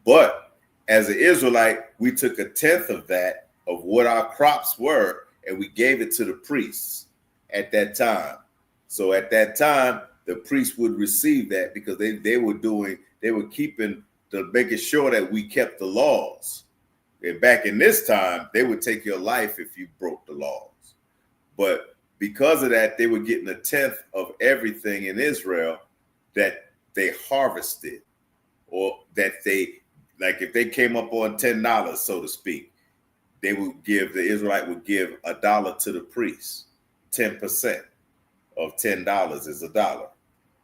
But as an Israelite, we took a tenth of that, of what our crops were, and we gave it to the priests at that time. So at that time, the priests would receive that because they were keeping making sure that we kept the laws. And back in this time, they would take your life if you broke the laws. But because of that, they were getting a tenth of everything in Israel that they harvested, or that they, like if they came up on $10, so to speak, they would give, the Israelite would give $1 to the priest. 10% of $10 is $1,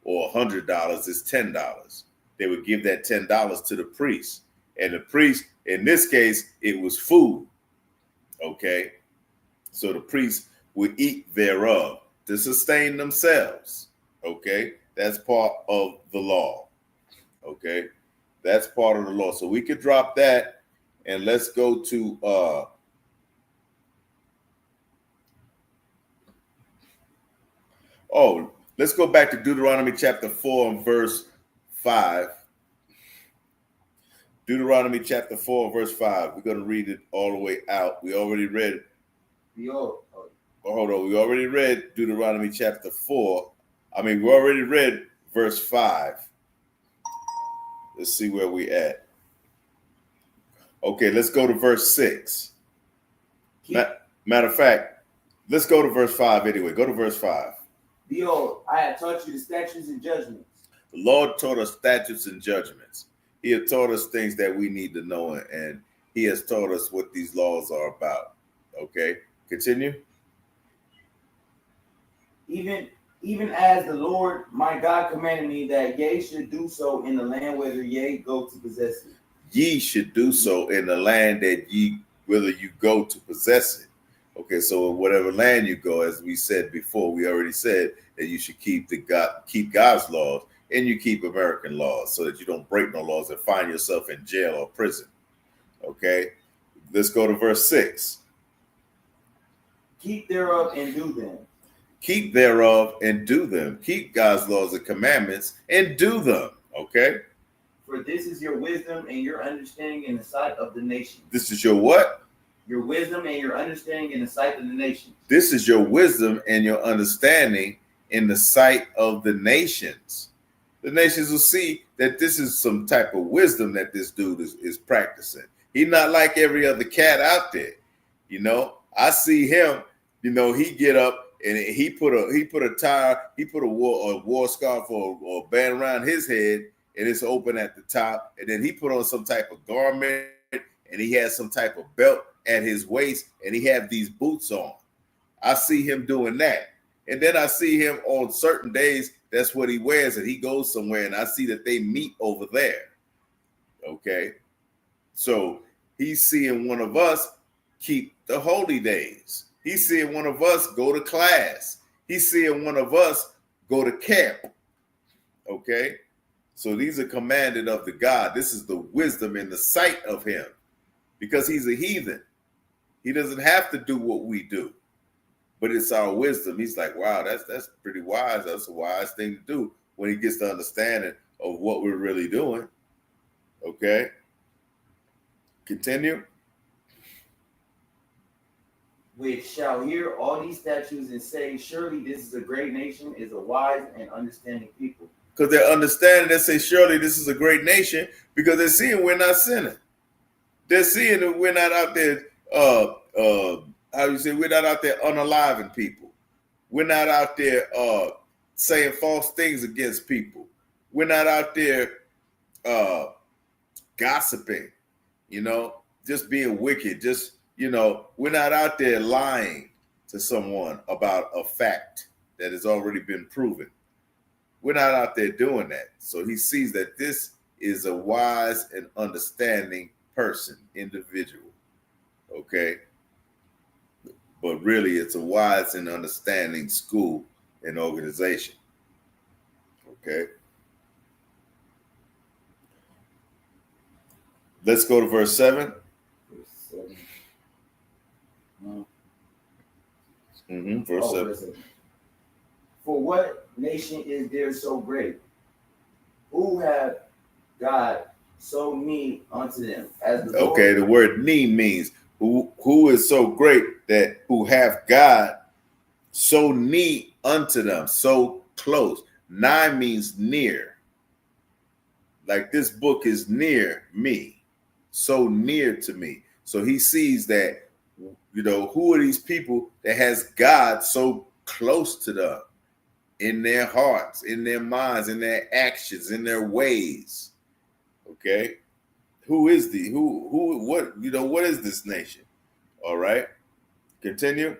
or $100 is $10. They would give that $10 to the priest. And the priest, in this case, it was food. Okay. So the priests would eat thereof to sustain themselves. Okay. That's part of the law. Okay. That's part of the law. So we could drop that and let's go to let's go back to Deuteronomy chapter 4 and verse 5. Deuteronomy chapter 4 verse 5. We're going to read it all the way out. We already read hold on. We already read Deuteronomy chapter 4. We already read verse 5. Let's see where we at. Okay, let's go to verse 6. Matter of fact, let's go to verse 5 anyway. Go to verse 5. Behold, I have taught you the statutes and judgments. The Lord taught us statutes and judgments. He has taught us things that we need to know, and he has taught us what these laws are about. Okay, continue. Even as the Lord my God commanded me that ye should do so in the land whither ye go to possess it. Ye should do so in the land that whether you go to possess it. Okay, so whatever land you go, as we said before, we already said that you should keep God's laws, and you keep American laws so that you don't break no laws and find yourself in jail or prison. Okay, let's go to verse 6. Keep thereof and do them. Keep thereof and do them. Keep God's laws and commandments and do them. Okay. For this is your wisdom and your understanding in the sight of the nations. This is your what? Your wisdom and your understanding in the sight of the nations. This is your wisdom and your understanding in the sight of the nations. The nations will see that this is some type of wisdom that this dude is practicing. He's not like every other cat out there. You know, I see him, you know, he get up and he put a war scarf or a band around his head, and it's open at the top, and then he put on some type of garment, and he has some type of belt at his waist, and he have these boots on. I see him doing that. And then I see him on certain days, that's what he wears, and he goes somewhere, and I see that they meet over there. Okay? So he's seeing one of us keep the holy days. He's seeing one of us go to class. He's seeing one of us go to camp. Okay? So these are commanded of the God. This is the wisdom in the sight of him, because he's a heathen. He doesn't have to do what we do, but it's our wisdom. He's like, wow, that's pretty wise. That's a wise thing to do when he gets the understanding of what we're really doing. Okay? Continue. Which shall hear all these statutes and say, surely this is a great nation, is a wise and understanding people. Because they're understanding, they say, surely this is a great nation, because they're seeing we're not sinning. They're seeing that we're not out there, we're not out there unaliving people. We're not out there saying false things against people. We're not out there gossiping, just being wicked. We're not out there lying to someone about a fact that has already been proven. We're not out there doing that. So he sees that this is a wise and understanding person, individual. Okay? But really, it's a wise and understanding school and organization. Okay? Let's go to verse 7. Verse 7. For what nation is there so great? Who have God so near unto them? As the Lord? Okay, the word near means who is so great that who have God so near unto them, so close. Nigh means near. Like this book is near me, so near to me. So he sees that, who are these people that has God so close to them in their hearts, in their minds, in their actions, in their ways. Okay? What is this nation? All right. Continue.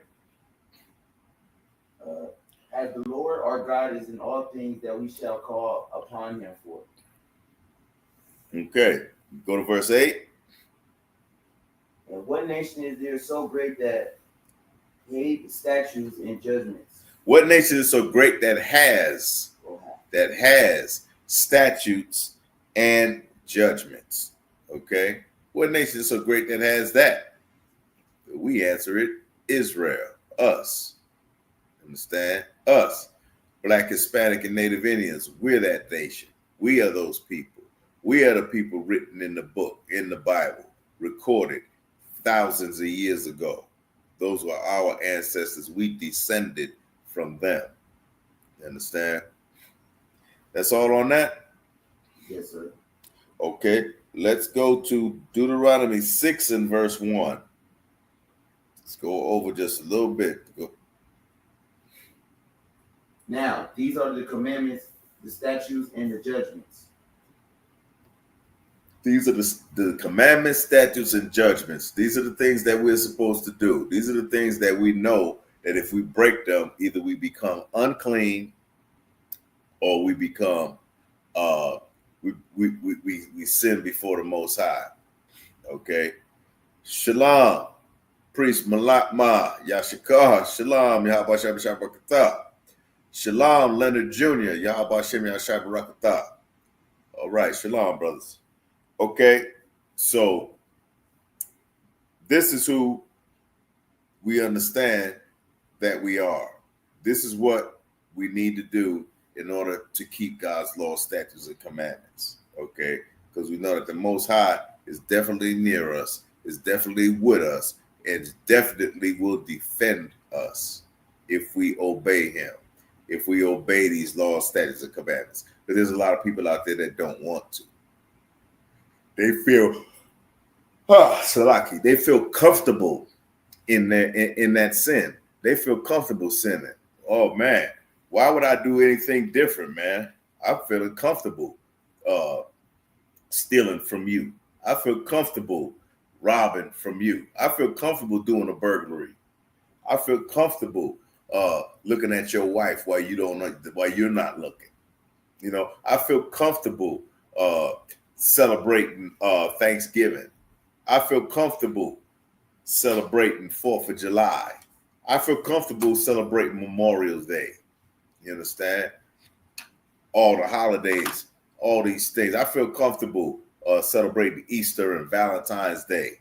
As the Lord our God is in all things that we shall call upon him for. Okay. Go to verse 8. And what nation is there so great that hate statutes and judgments? What nation is so great that has statutes and judgments? Okay. What nation is so great that has that? We answer it, Israel, us. Understand? Us. Black, Hispanic, and Native Indians. We're that nation. We are those people. We are the people written in the book, in the Bible, recorded thousands of years ago. Those were our ancestors. We descended from them. You understand? That's all on that? Yes, sir. Okay, let's go to Deuteronomy 6 and verse 1. Let's go over just a little bit. Now, these are the commandments, the statutes, and the judgments. These are the commandments, statutes, and judgments. These are the things that we're supposed to do. These are the things that we know that if we break them, either we become unclean or we become we sin before the Most High. Okay. Shalom, priest Malak Ma, Yashikar, Shalom, Yahabashem Shabakata. Shalom, Leonard Jr., Yahabashem Yashabarakata. All right, shalom, brothers. Okay, so this is who we understand that we are. This is what we need to do in order to keep God's law, statutes, and commandments. Okay, because we know that the Most High is definitely near us, is definitely with us, and definitely will defend us if we obey him, if we obey these laws, statutes, and commandments. Because there's a lot of people out there that don't want to. They feel, they feel comfortable in that sin. They feel comfortable sinning. Oh man, why would I do anything different, man? I'm feeling comfortable stealing from you. I feel comfortable robbing from you. I feel comfortable doing a burglary. I feel comfortable looking at your wife while you're not looking. You know, I feel comfortable celebrating Thanksgiving. I feel comfortable celebrating 4th of July. I feel comfortable celebrating Memorial Day. You understand? All the holidays, all these things. I feel comfortable celebrating Easter and Valentine's Day.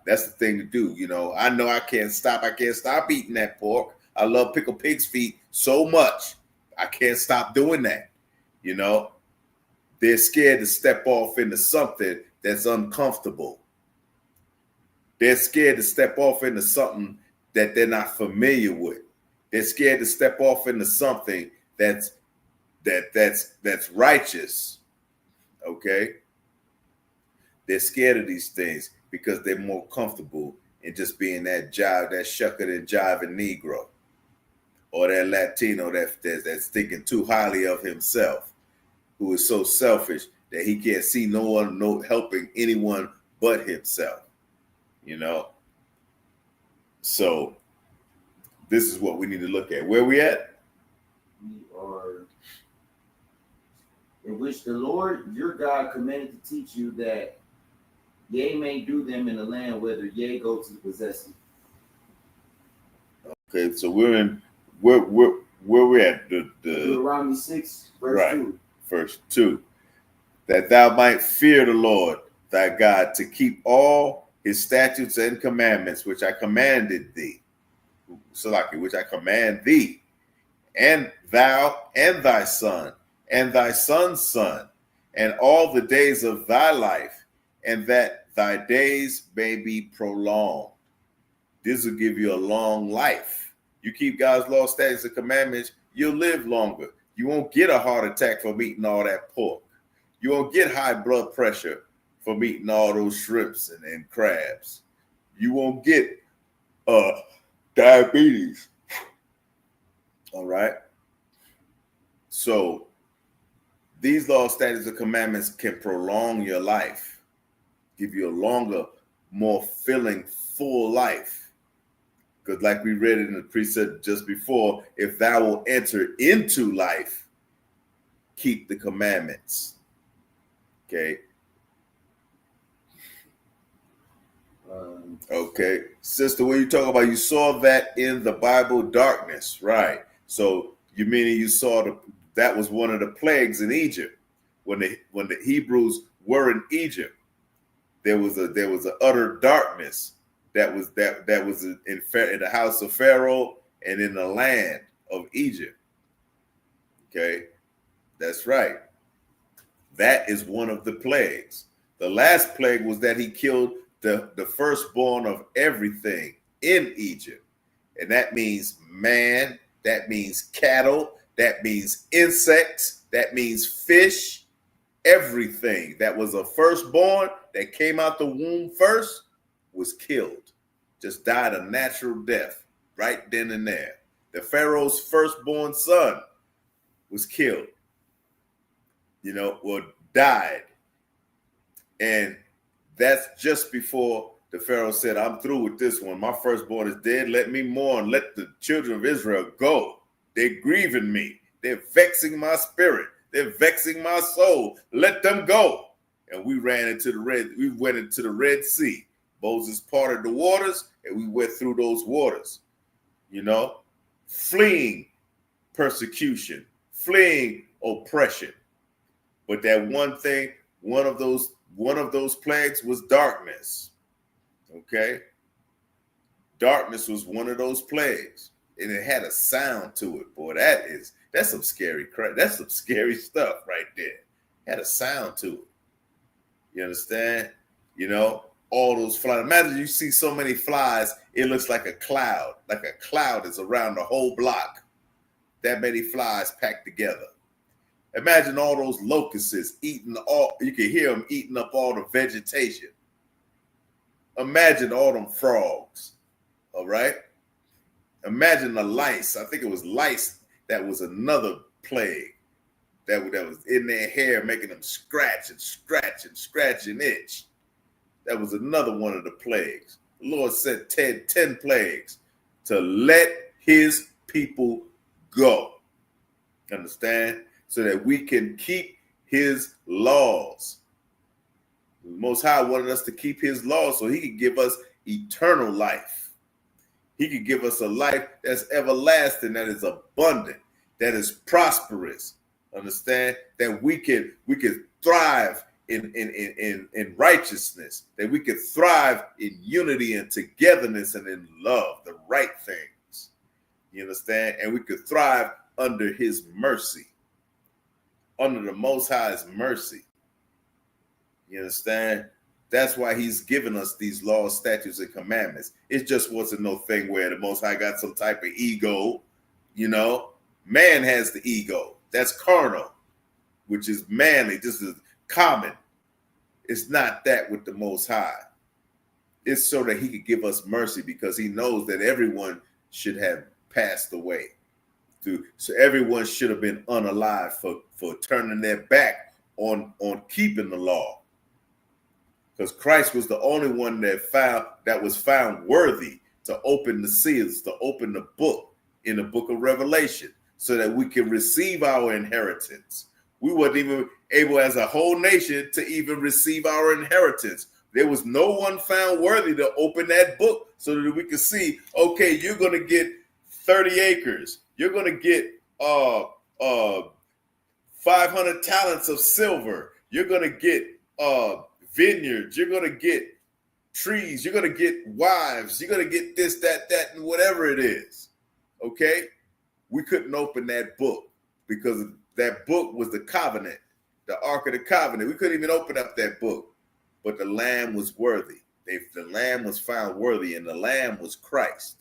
That's the thing to do. You know I can't stop. I can't stop eating that pork. I love pickled pig's feet so much. I can't stop doing that. You know, they're scared to step off into something that's uncomfortable. They're scared to step off into something that they're not familiar with. They're scared to step off into something that's righteous. Okay? They're scared of these things because they're more comfortable in just being that shuckered and jiving Negro, or that Latino that's thinking too highly of himself, who is so selfish that he can't see no helping anyone but himself. You know? So this is what we need to look at. Where we at? We are in which the Lord your God commanded to teach you that ye may do them in the land whither ye go to possess it. Okay, so we're in where we're at the Deuteronomy 6, verse right, 2. verse 2. That thou might fear the Lord thy God to keep all his statutes and commandments which I commanded thee. Salaki, which I command thee, and thou and thy son and thy son's son, and all the days of thy life, and that thy days may be prolonged. This will give you a long life. You keep God's law, statutes, and commandments, you'll live longer. You won't get a heart attack from eating all that pork. You won't get high blood pressure from eating all those shrimps and crabs. You won't get diabetes. All right. So these law, statutes, and commandments can prolong your life, give you a longer, more filling, full life. Because like we read it in the precept just before, if thou will enter into life, keep the commandments. Okay. Okay. Sister, what are you talking about? You saw that in the Bible, darkness, right? So you meaning you saw that was one of the plagues in Egypt when the Hebrews were in Egypt. There was an utter darkness that was in the house of Pharaoh and in the land of Egypt. Okay, that's right. That is one of the plagues. The last plague was that he killed the firstborn of everything in Egypt. And that means man, that means cattle, that means insects, that means fish, everything that was a firstborn that came out the womb first was killed, just died a natural death right then and there. The Pharaoh's firstborn son was killed, died. And that's just before the Pharaoh said, I'm through with this one. My firstborn is dead. Let me mourn. Let the children of Israel go. They're grieving me. They're vexing my spirit. They're vexing my soul. Let them go. And we went into the Red Sea. Moses parted the waters, and we went through those waters, fleeing persecution, fleeing oppression. But that one thing, one of those plagues was darkness. Okay? Darkness was one of those plagues. And it had a sound to it, boy. That's some scary crap. That's some scary stuff right there. It had a sound to it. You understand? All those flies. Imagine you see so many flies, it looks like a cloud. Like a cloud is around the whole block. That many flies packed together. Imagine all those locusts you can hear them eating up all the vegetation. Imagine all them frogs. All right? Imagine the lice. I think it was lice that was another plague that was in their hair, making them scratch and itch. That was another one of the plagues. The Lord said 10 plagues to let his people go. Understand? So that we can keep his laws. The Most High wanted us to keep his laws so he could give us eternal life. He could give us a life that's everlasting, that is abundant, that is prosperous. Understand? That we can thrive in righteousness, that we could thrive in unity and togetherness and in love, the right things. You understand? And we could thrive under his mercy, under the Most High's mercy. You understand? That's why he's given us these laws, statutes, and commandments. It just wasn't no thing where the Most High got some type of ego. You know, man has the ego. That's carnal, which is manly. This is common. It's not that with the Most High. It's so that he could give us mercy, because he knows that everyone should have passed away. So everyone should have been unalive for turning their back on keeping the law. Because Christ was the only one that was found worthy to open the seals, to open the book in the book of Revelation, so that we can receive our inheritance. We weren't even able as a whole nation to even receive our inheritance. There was no one found worthy to open that book so that we could see, okay, you're going to get 30 acres. You're going to get 500 talents of silver. You're going to get vineyards. You're going to get trees. You're going to get wives. You're going to get this, that, and whatever it is. Okay? We couldn't open that book because that book was the covenant, the Ark of the Covenant. We couldn't even open up that book, but the Lamb was worthy. The Lamb was found worthy, and the Lamb was Christ.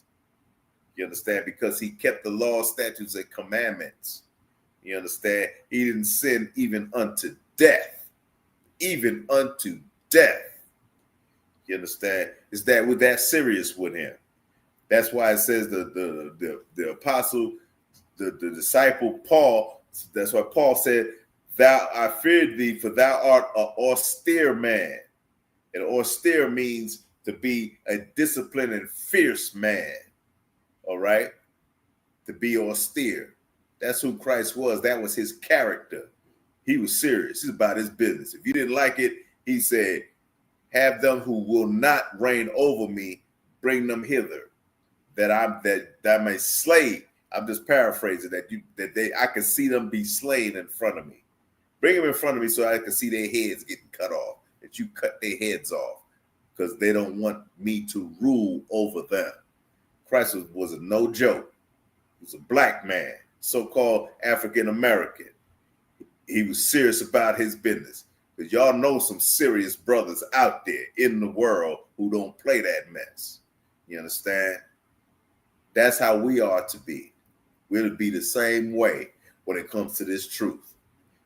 You understand? Because he kept the law, statutes, and commandments. You understand? He didn't sin even unto death. Even unto death. You understand? Is that we're that serious with him? That's why it says the apostle, the disciple Paul. That's why Paul said, I feared thee, for thou art an austere man. And austere means to be a disciplined and fierce man. All right? To be austere. That's who Christ was. That was his character. He was serious. He's about his business. If you didn't like it, he said, have them who will not reign over me, bring them hither, that I may slay. I'm just paraphrasing I can see them be slain in front of me. Bring them in front of me so I can see their heads getting cut off, that you cut their heads off, because they don't want me to rule over them. Christ was a no joke. He was a black man, so-called African-American. He was serious about his business. Because y'all know some serious brothers out there in the world who don't play that mess. You understand? That's how we are to be. We're to be the same way when it comes to this truth.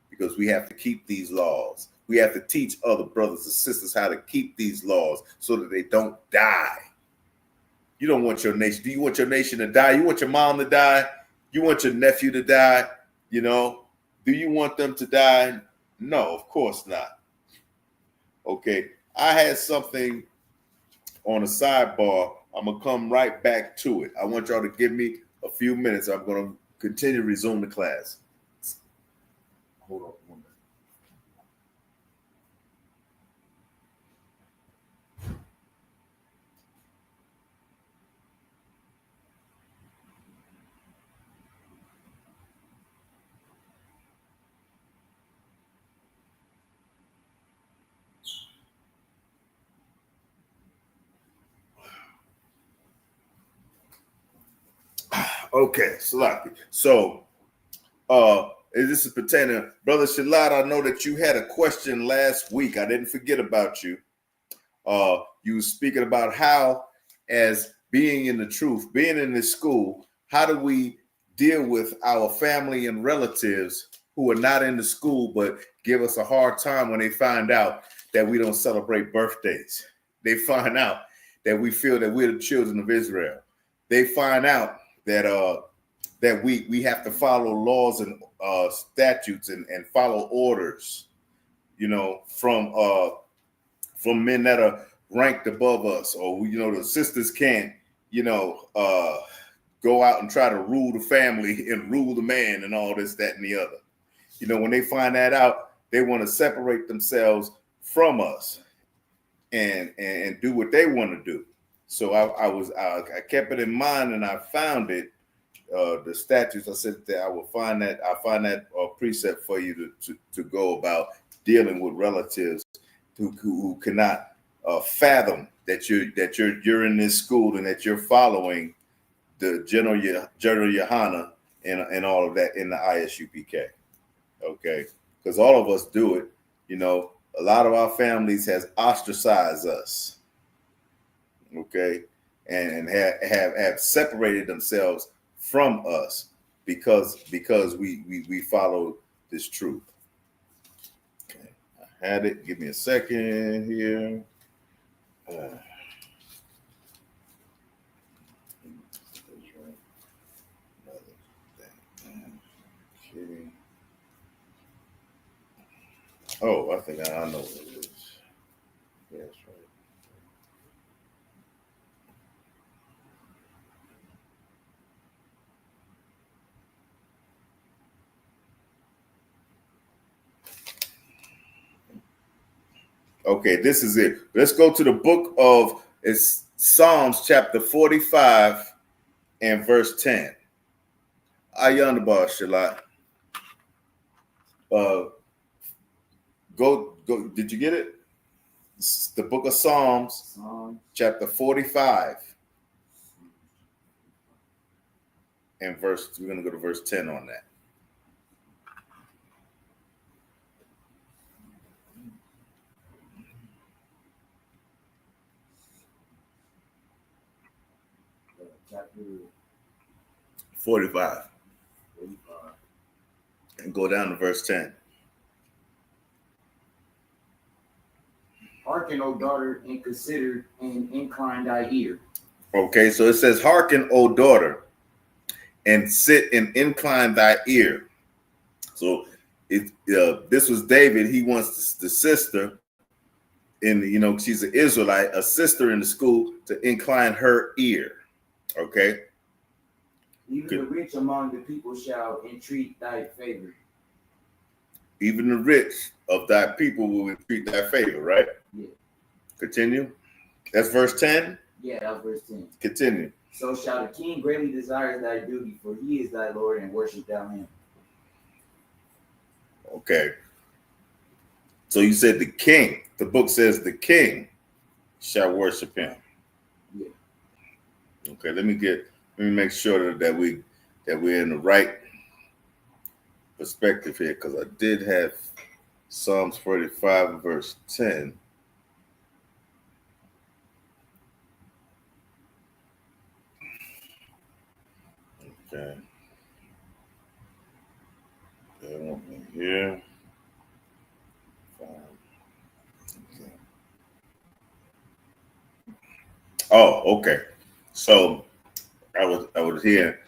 Because we have to keep these laws. We have to teach other brothers and sisters how to keep these laws so that they don't die. You don't want your nation. Do you want your nation to die? You want your mom to die? You want your nephew to die? You know? Do you want them to die? No, of course not. Okay. I had something on a sidebar. I'm going to come right back to it. I want y'all to give me a few minutes. I'm going to continue to resume the class. Hold on 1 minute. Okay, Salaki. So, this is pertaining, Brother Shalad, I know that you had a question last week. I didn't forget about you. You were speaking about how, as being in the truth, being in this school, how do we deal with our family and relatives who are not in the school but give us a hard time when they find out that we don't celebrate birthdays? They find out that we feel that we're the children of Israel. They find out that that we have to follow laws and statutes and follow orders, you know, from men that are ranked above us, or you know, the sisters can't, you know, go out and try to rule the family and rule the man and all this, that, and the other. You know, when they find that out, they want to separate themselves from us and do what they want to do. So I kept it in mind, and I found it. The statutes. I said that I'll find that precept for you to go about dealing with relatives who cannot fathom that you're in this school and that you're following the General Yohana and all of that in the ISUPK. Okay, because all of us do it. You know, a lot of our families has ostracized us. Okay, and have separated themselves from us because we follow this truth. Okay, I had it. Give me a second here. Oh, I think I know what it is. Yeah, that's right. Okay, this is it. Let's go to the book of Psalms chapter 45 and verse 10. Ayanabar Shalat. Go. Did you get it? It's the book of Psalms, chapter 45 and verse. We're going to go to verse 10 on that. Chapter 45. And go down to verse 10. Hearken, O daughter, and consider, and incline thy ear. Okay, so it says, hearken, O daughter, and sit and incline thy ear. So this was David. He wants the sister, she's an Israelite, a sister in the school, to incline her ear. Okay. Even the rich among the people shall entreat thy favor. Even the rich of thy people will entreat thy favor, right? Yeah. Continue. That's verse 10? Yeah, that's verse 10. Continue. So shall the king greatly desire thy duty, for he is thy Lord, and worship thou him. Okay. So you said the king. The book says the king shall worship him. Yeah. Okay, let me make sure that we're in the right perspective here, because I did have Psalms 45 verse 10. Okay. That one here. Okay. Oh, okay. So I was here.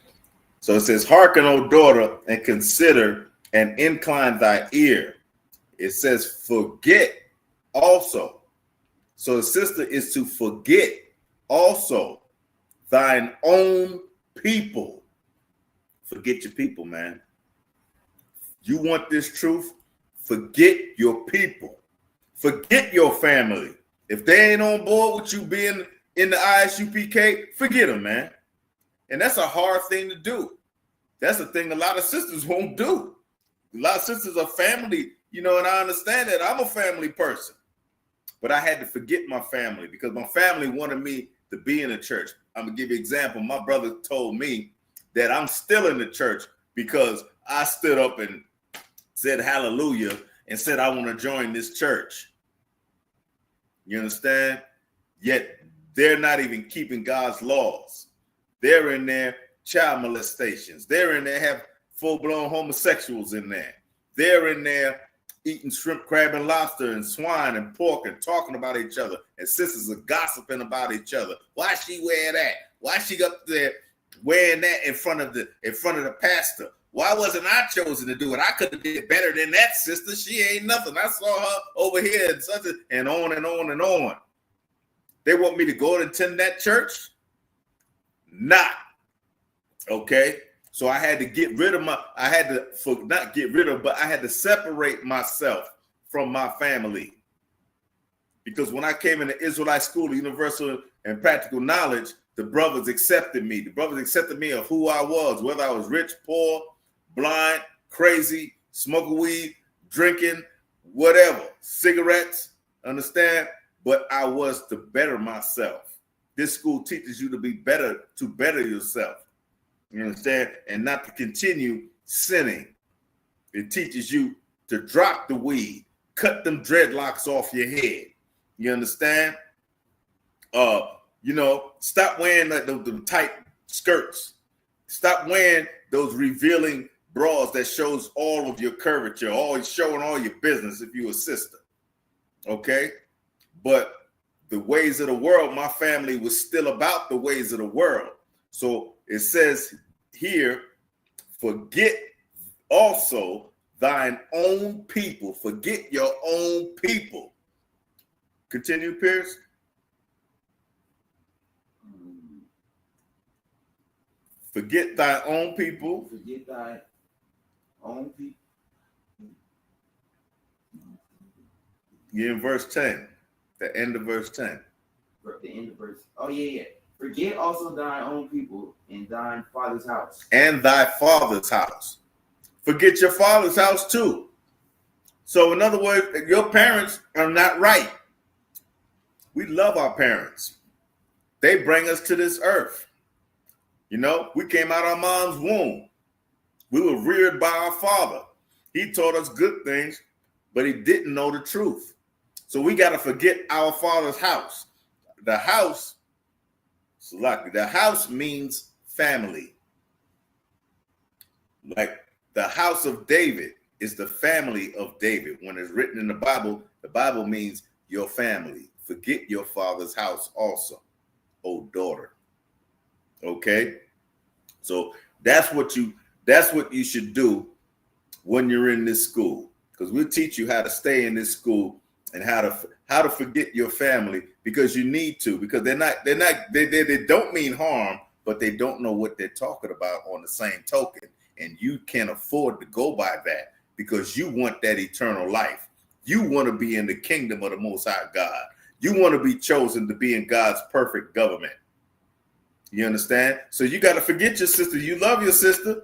So it says, hearken, O daughter, and consider and incline thy ear. It says, forget also. So the sister is to forget also thine own people. Forget your people, man. You want this truth? Forget your people. Forget your family. If they ain't on board with you being in the ISUPK, forget them, man. And that's a hard thing to do. That's the thing a lot of sisters won't do. A lot of sisters are family, and I understand that. I'm a family person. But I had to forget my family because my family wanted me to be in the church. I'm going to give you an example. My brother told me that I'm still in the church because I stood up and said hallelujah and said I want to join this church. You understand? Yet they're not even keeping God's laws. They're in there child molestations. They're in there have full-blown homosexuals in there. They're in there eating shrimp, crab, and lobster and swine and pork and talking about each other. And sisters are gossiping about each other. Why she wear that? Why she up there wearing that in front of the pastor? Why wasn't I chosen to do it? I could have did better than that sister. She ain't nothing. I saw her over here and such and on and on and on. They want me to go and attend that church? Not. Okay. So I had to get rid of I had to separate myself from my family. Because when I came into Israelite School of Universal and Practical Knowledge, the brothers accepted me. The brothers accepted me of who I was, whether I was rich, poor, blind, crazy, smoking weed, drinking, whatever, cigarettes, understand? But I was to better myself. This school teaches you to better yourself. You understand? And not to continue sinning. It teaches you to drop the weed, cut them dreadlocks off your head. You understand? Stop wearing the tight skirts. Stop wearing those revealing bras that shows all of your curvature, always showing all your business if you're a sister. Okay? But the ways of the world, my family was still about the ways of the world. So it says here, forget also thine own people. Forget your own people. Continue, Pierce. Forget thy own people. Forget thy own people. You're in verse 10. The end of verse 10. The end of verse. Oh, yeah. Forget also thine own people in thine father's house. And thy father's house. Forget your father's house too. So in other words, your parents are not right. We love our parents. They bring us to this earth. You know, we came out of our mom's womb. We were reared by our father. He taught us good things, but he didn't know the truth. So we got to forget our father's house. The house means family. Like the house of David is the family of David. When it's written in the Bible means your family. Forget your father's house also, oh daughter. Okay? So that's what you should do when you're in this school. Because we'll teach you how to stay in this school and how to forget your family, because you need to, because they don't mean harm, but they don't know what they're talking about on the same token. And you can't afford to go by that, because you want that eternal life. You want to be in the kingdom of the Most High God. You want to be chosen to be in God's perfect government. You understand? So you got to forget your sister. You love your sister.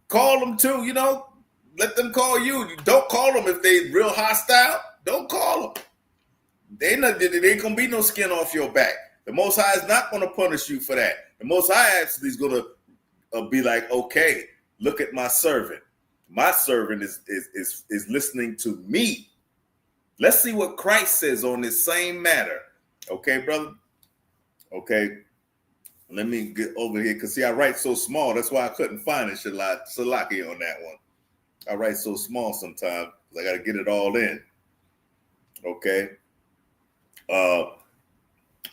Call them too, let them call you. Don't call them if they real hostile. Don't call them. They ain't gonna be no skin off your back. The Most High is not gonna punish you for that. The Most High actually is gonna be like, okay, look at my servant. My servant is listening to me. Let's see what Christ says on this same matter. Okay, brother? Okay. Let me get over here, because see, I write so small. That's why I couldn't find it, Salaki, on that one. I write so small sometimes. I got to get it all in. Okay.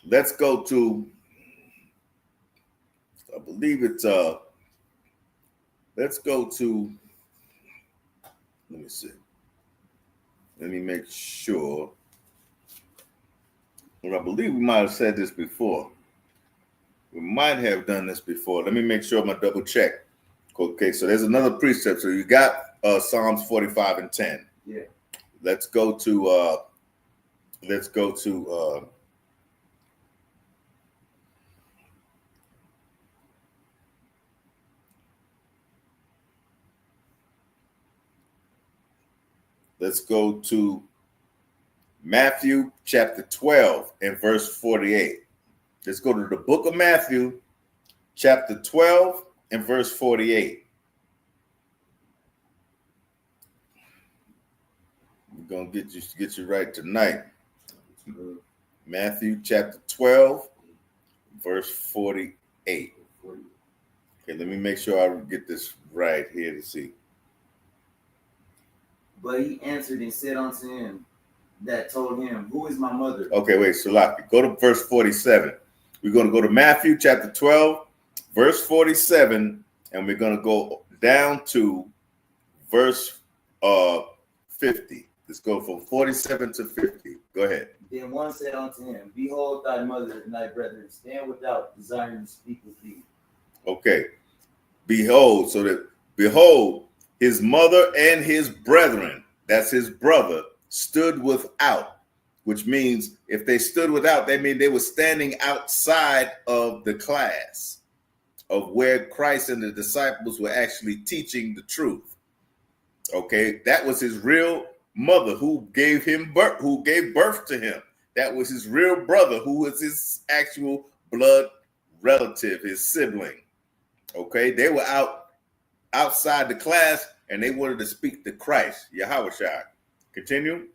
Let's go to, I believe it's, let's go to, let me see. Let me make sure. Well, I believe we might have said this before. We might have done this before. Let me make sure I'm going to double check. Okay, so there's another precept. So you got Psalms 45 and 10. Yeah. Let's go to Matthew chapter 12 and verse 48. Let's go to the book of Matthew chapter 12 and verse 48. We're going to get you right tonight. Matthew chapter 12, verse 48. Okay, let me make sure I get this right here to see. But he answered and said unto him that told him, who is my mother? Okay, wait, Salaki. Go to verse 47. We're going to go to Matthew chapter 12, verse 47, and we're going to go down to verse 50. Let's go from 47 to 50. Go ahead. Then one said unto him, Behold thy mother and thy brethren stand without, desiring to speak with thee. Okay. Behold, behold, his mother and his brethren, that's his brother, stood without, which means if they stood without, they mean they were standing outside of the class of where Christ and the disciples were actually teaching the truth. Okay, that was his real mother who gave him birth, who gave birth to him. That was his real brother, who was his actual blood relative, his sibling. Okay, they were outside the class and they wanted to speak to Christ, Yahweh Shai. Continue.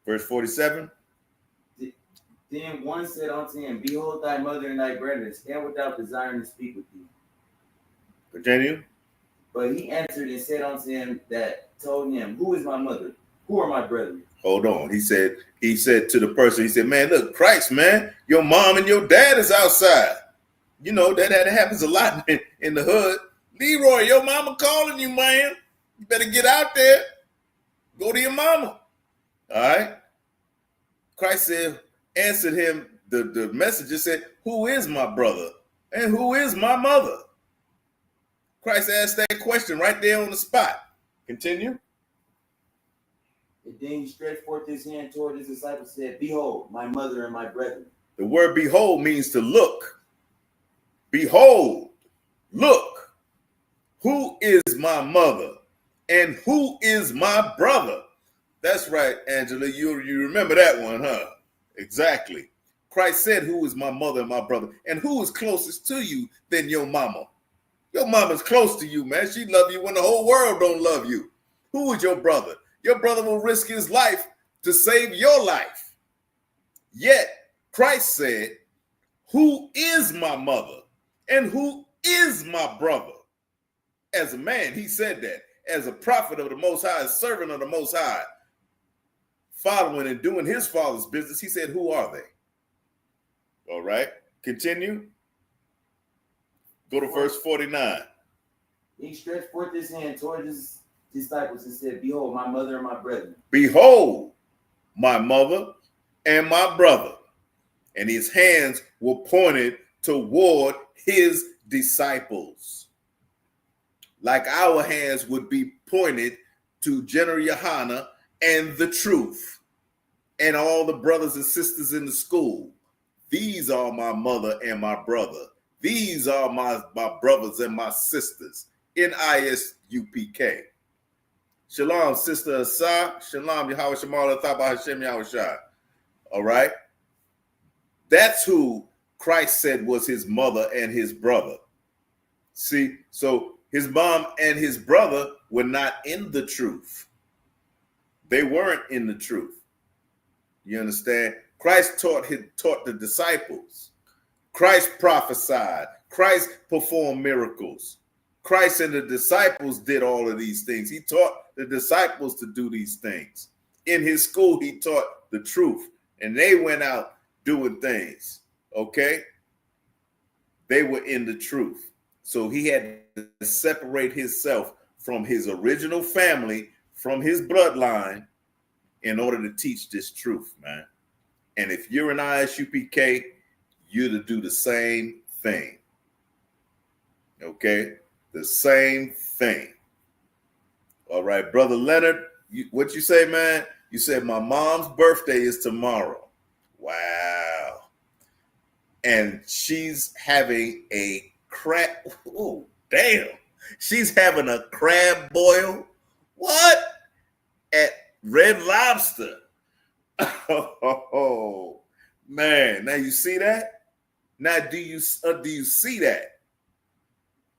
Verse 47. Then one said unto him, Behold thy mother and thy brethren stand without, desiring to speak with thee. Continue. But he answered and said unto him that told him, Who is my mother? Who are my brethren? Hold on. He said to the person, he said, man, look, Christ, man, your mom and your dad is outside. You know, that happens a lot in the hood. Leroy, your mama calling you, man. You better get out there. Go to your mama. All right. Christ answered him, the messenger said, who is my brother and who is my mother? Christ asked that question right there on the spot. Continue. And then he stretched forth his hand toward his disciples and said, Behold, my mother and my brethren. The word behold means to look. Behold, look, who is my mother and who is my brother? That's right, Angela. You remember that one, huh? Exactly. Christ said, who is my mother and my brother? And who is closest to you than your mama? Your mama's close to you, man. She love you when the whole world don't love you. Who is your brother? Your brother will risk his life to save your life. Yet, Christ said, who is my mother and who is my brother? As a man, he said that. As a prophet of the Most High, a servant of the Most High, following and doing his father's business, he said, who are they? All right, continue. Go to verse 49. He stretched forth his hand toward his disciples and said, Behold, my mother and my brethren. Behold, my mother and my brother. And his hands were pointed toward his disciples. Like our hands would be pointed to General Yohana and the truth and all the brothers and sisters in the school. These are my mother and my brother. These are my brothers and my sisters in ISUPK. Shalom, Sister Asa. Shalom, Yahweh Shemal Athabah Hashem Yahweh Shai. All right. That's who Christ said was his mother and his brother. See, so his mom and his brother were not in the truth. They weren't in the truth. You understand? Christ taught the disciples. Christ prophesied. Christ performed miracles. Christ and the disciples did all of these things. He taught the disciples to do these things. In his school, he taught the truth, and they went out doing things. Okay? They were in the truth. So he had to separate himself from his original family, from his bloodline, in order to teach this truth, man. And if you're an ISUPK, you're to do the same thing. Okay? The same thing. All right, Brother Leonard, what you say, man? You said my mom's birthday is tomorrow. Wow. And she's having a crab. Oh, damn. She's having a crab boil. What? At Red Lobster. Oh, man. Now you see that? Now do you see that?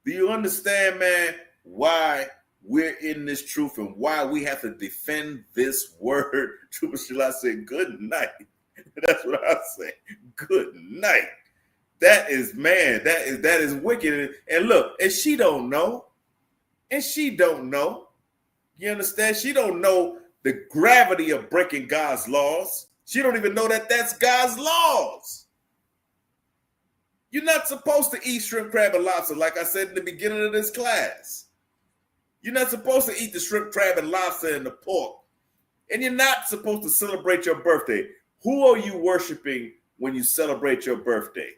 Do you understand, man, why we're in this truth and why we have to defend this word? Trooper Shalai said, good night. That's what I say. Good night. That is, man, that is wicked. And look, and she don't know. And she don't know. You understand? She don't know the gravity of breaking God's laws. She don't even know that that's God's laws. You're not supposed to eat shrimp, crab, and lobster, like I said in the beginning of this class. You're not supposed to eat the shrimp, crab, and lobster and the pork. And you're not supposed to celebrate your birthday. Who are you worshiping when you celebrate your birthday?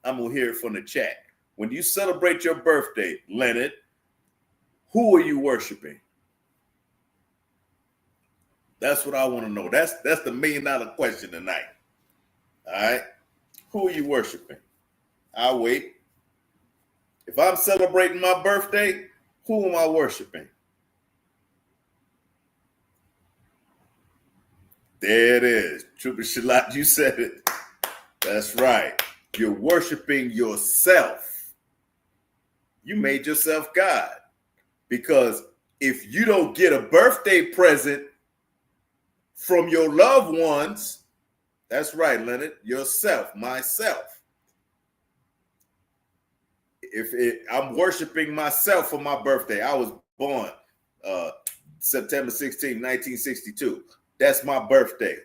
I'm going to hear it from the chat. When you celebrate your birthday, Leonard, who are you worshiping? That's what I want to know. That's the $1 million question tonight. All right? Who are you worshiping? I'll wait. If I'm celebrating my birthday, who am I worshiping? There it is. Trooper Shalat, you said it. That's right. You're worshiping yourself. You made yourself God. Because if you don't get a birthday present from your loved ones, that's right, Leonard, yourself, myself. I'm worshiping myself for my birthday. I was born September 16, 1962. That's my birthday.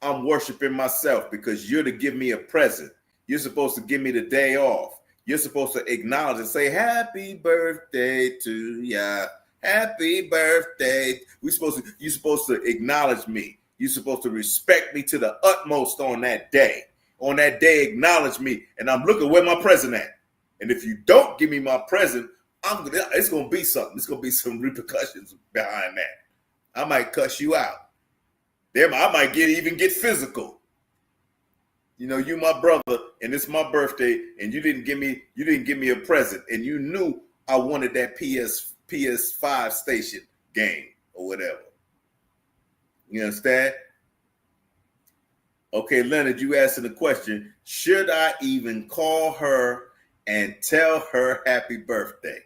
I'm worshiping myself because you're to give me a present. You're supposed to give me the day off. You're supposed to acknowledge and say, happy birthday to ya. Happy birthday. You're supposed to acknowledge me. You're supposed to respect me to the utmost on that day. On that day, acknowledge me. And I'm looking where my present at. And if you don't give me my present, it's going to be something. It's going to be some repercussions behind that. I might cuss you out. I might even get physical. You know, you my brother, and it's my birthday, and you didn't give me a present, and you knew I wanted that PS5 station game or whatever. You understand? Okay, Leonard, you asking the question, should I even call her and tell her happy birthday?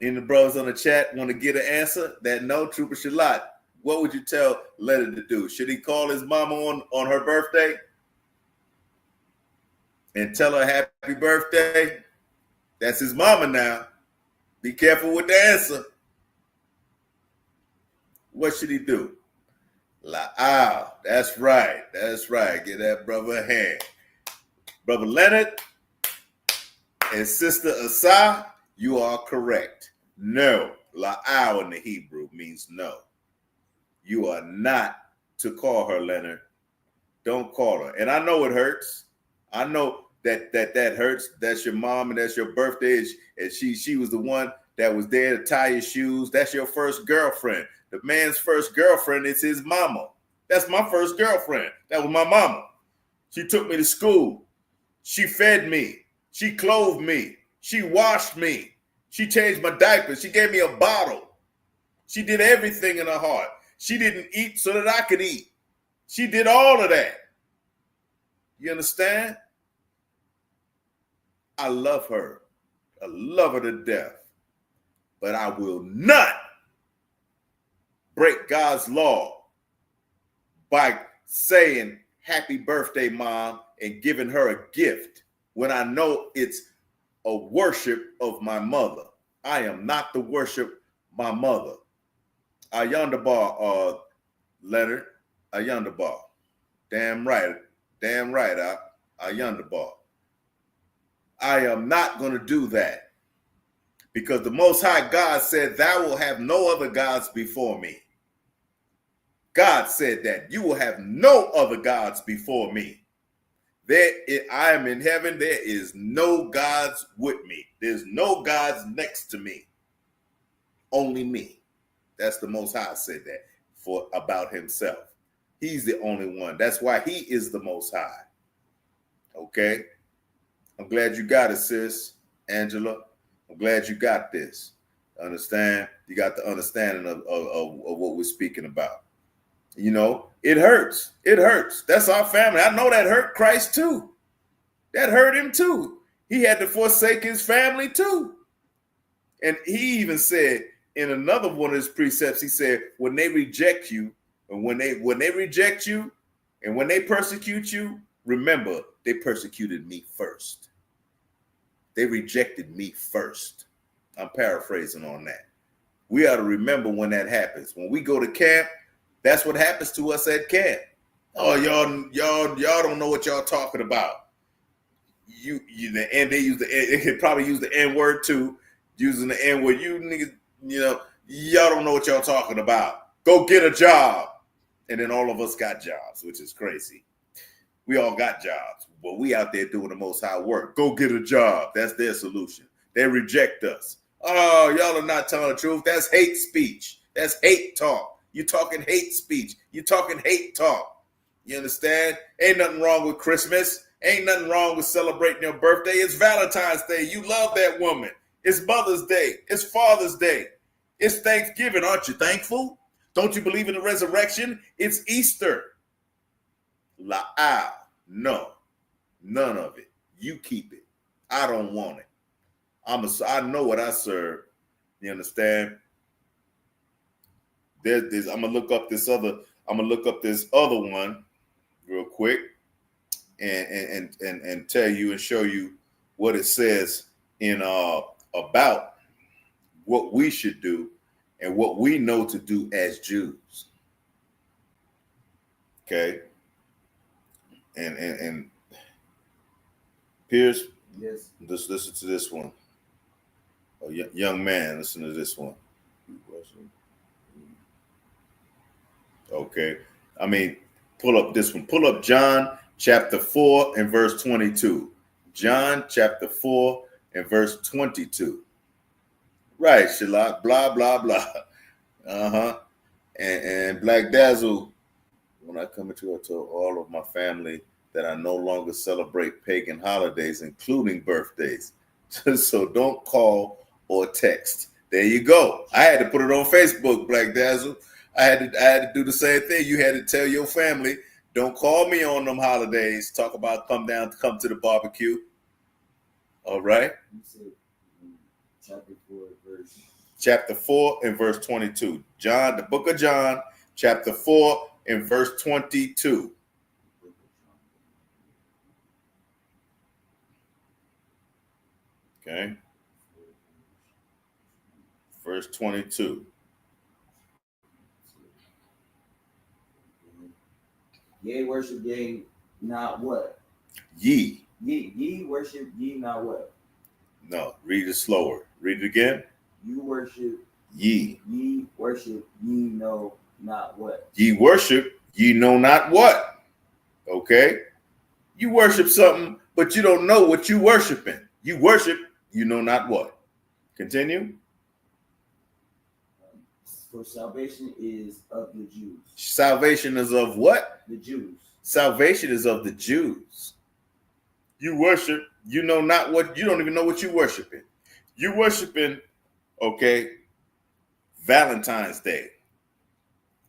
Any of the brothers on the chat want to get an answer? That no, Trooper Shalat, what would you tell Leonard to do? Should he call his mama on her birthday and tell her happy birthday? That's his mama now. Be careful with the answer. What should he do? La'al. That's right. That's right. Give that brother a hand. Brother Leonard and Sister Asah, you are correct. No. La'al in the Hebrew means no. You are not to call her, Leonard. Don't call her. And I know it hurts. I know that hurts. That's your mom and that's your birthday. And she was the one that was there to tie your shoes. That's your first girlfriend. The man's first girlfriend is his mama. That's my first girlfriend. That was my mama. She took me to school. She fed me. She clothed me. She washed me. She changed my diapers. She gave me a bottle. She did everything in her heart. She didn't eat so that I could eat. She did all of that. You understand? I love her. I love her to death. But I will not break God's law by saying happy birthday, Mom, and giving her a gift when I know it's a worship of my mother. I am not to worship my mother. Ayondabar, Leonard. Ayondabar. Damn right. Damn right, Ayondabar. I am not going to do that because the Most High God said, thou will have no other gods before me. God said that you will have no other gods before me. I am in heaven. There is no gods with me. There's no gods next to me. Only me. That's the Most High said that about himself. He's the only one. That's why he is the Most High. Okay? I'm glad you got it, sis, Angela. I'm glad you got this. Understand? You got the understanding of what we're speaking about. You know, it hurts. It hurts. That's our family. I know that hurt Christ too. That hurt him too. He had to forsake his family too. And he even said in another one of his precepts, he said, when they reject you, and when they reject you and when they persecute you, remember, they persecuted me first. They rejected me first. I'm paraphrasing on that. We ought to remember when that happens. When we go to camp, that's what happens to us at camp. Oh, y'all don't know what y'all talking about. and they use they could probably use the N word too, using the N word. You niggas, y'all don't know what y'all talking about. Go get a job. And then all of us got jobs, which is crazy. We all got jobs, but we out there doing the most high work. Go get a job. That's their solution. They reject us. Oh, y'all are not telling the truth. That's hate speech. That's hate talk. You talking hate speech. You talking hate talk. You understand? Ain't nothing wrong with Christmas. Ain't nothing wrong with celebrating your birthday. It's Valentine's Day. You love that woman. It's Mother's Day. It's Father's Day. It's Thanksgiving. Aren't you thankful? Don't you believe in the resurrection? It's Easter. No, none of it. You keep it. I don't want it. I know what I serve. You understand? I'm gonna look up this other one real quick and tell you and show you what it says in about what we should do and what we know to do as Jews. Okay. And Pierce, yes, just listen to this one. Oh, young man, listen to this one. Okay. I mean, pull up this one. Pull up John chapter 4 and verse 22. John chapter 4 and verse 22. Right, Shalak, blah, blah, blah. Uh-huh. And Black Dazzle, when I come into it, to all of my family that I no longer celebrate pagan holidays, including birthdays. So don't call or text. There you go. I had to put it on Facebook, Black Dazzle. I had to do the same thing. You had to tell your family, don't call me on them holidays. Talk about come to the barbecue. All right. You said chapter 4, verse. Chapter 4 and verse 22. John, the book of John, chapter 4 and verse 22. Okay. Verse 22. Ye worship ye not what? Ye. Ye worship ye not what? No, read it slower. Read it again. You worship Ye. Ye worship ye know not what? Ye worship ye know not what. Okay? You worship something, but you don't know what you worshiping. You worship, you know not what. Continue. For salvation is of the Jews. Salvation is of what? The Jews. Salvation is of the Jews. You worship, you know not what, you don't even know what you're worshiping. You're worshiping, okay, Valentine's Day.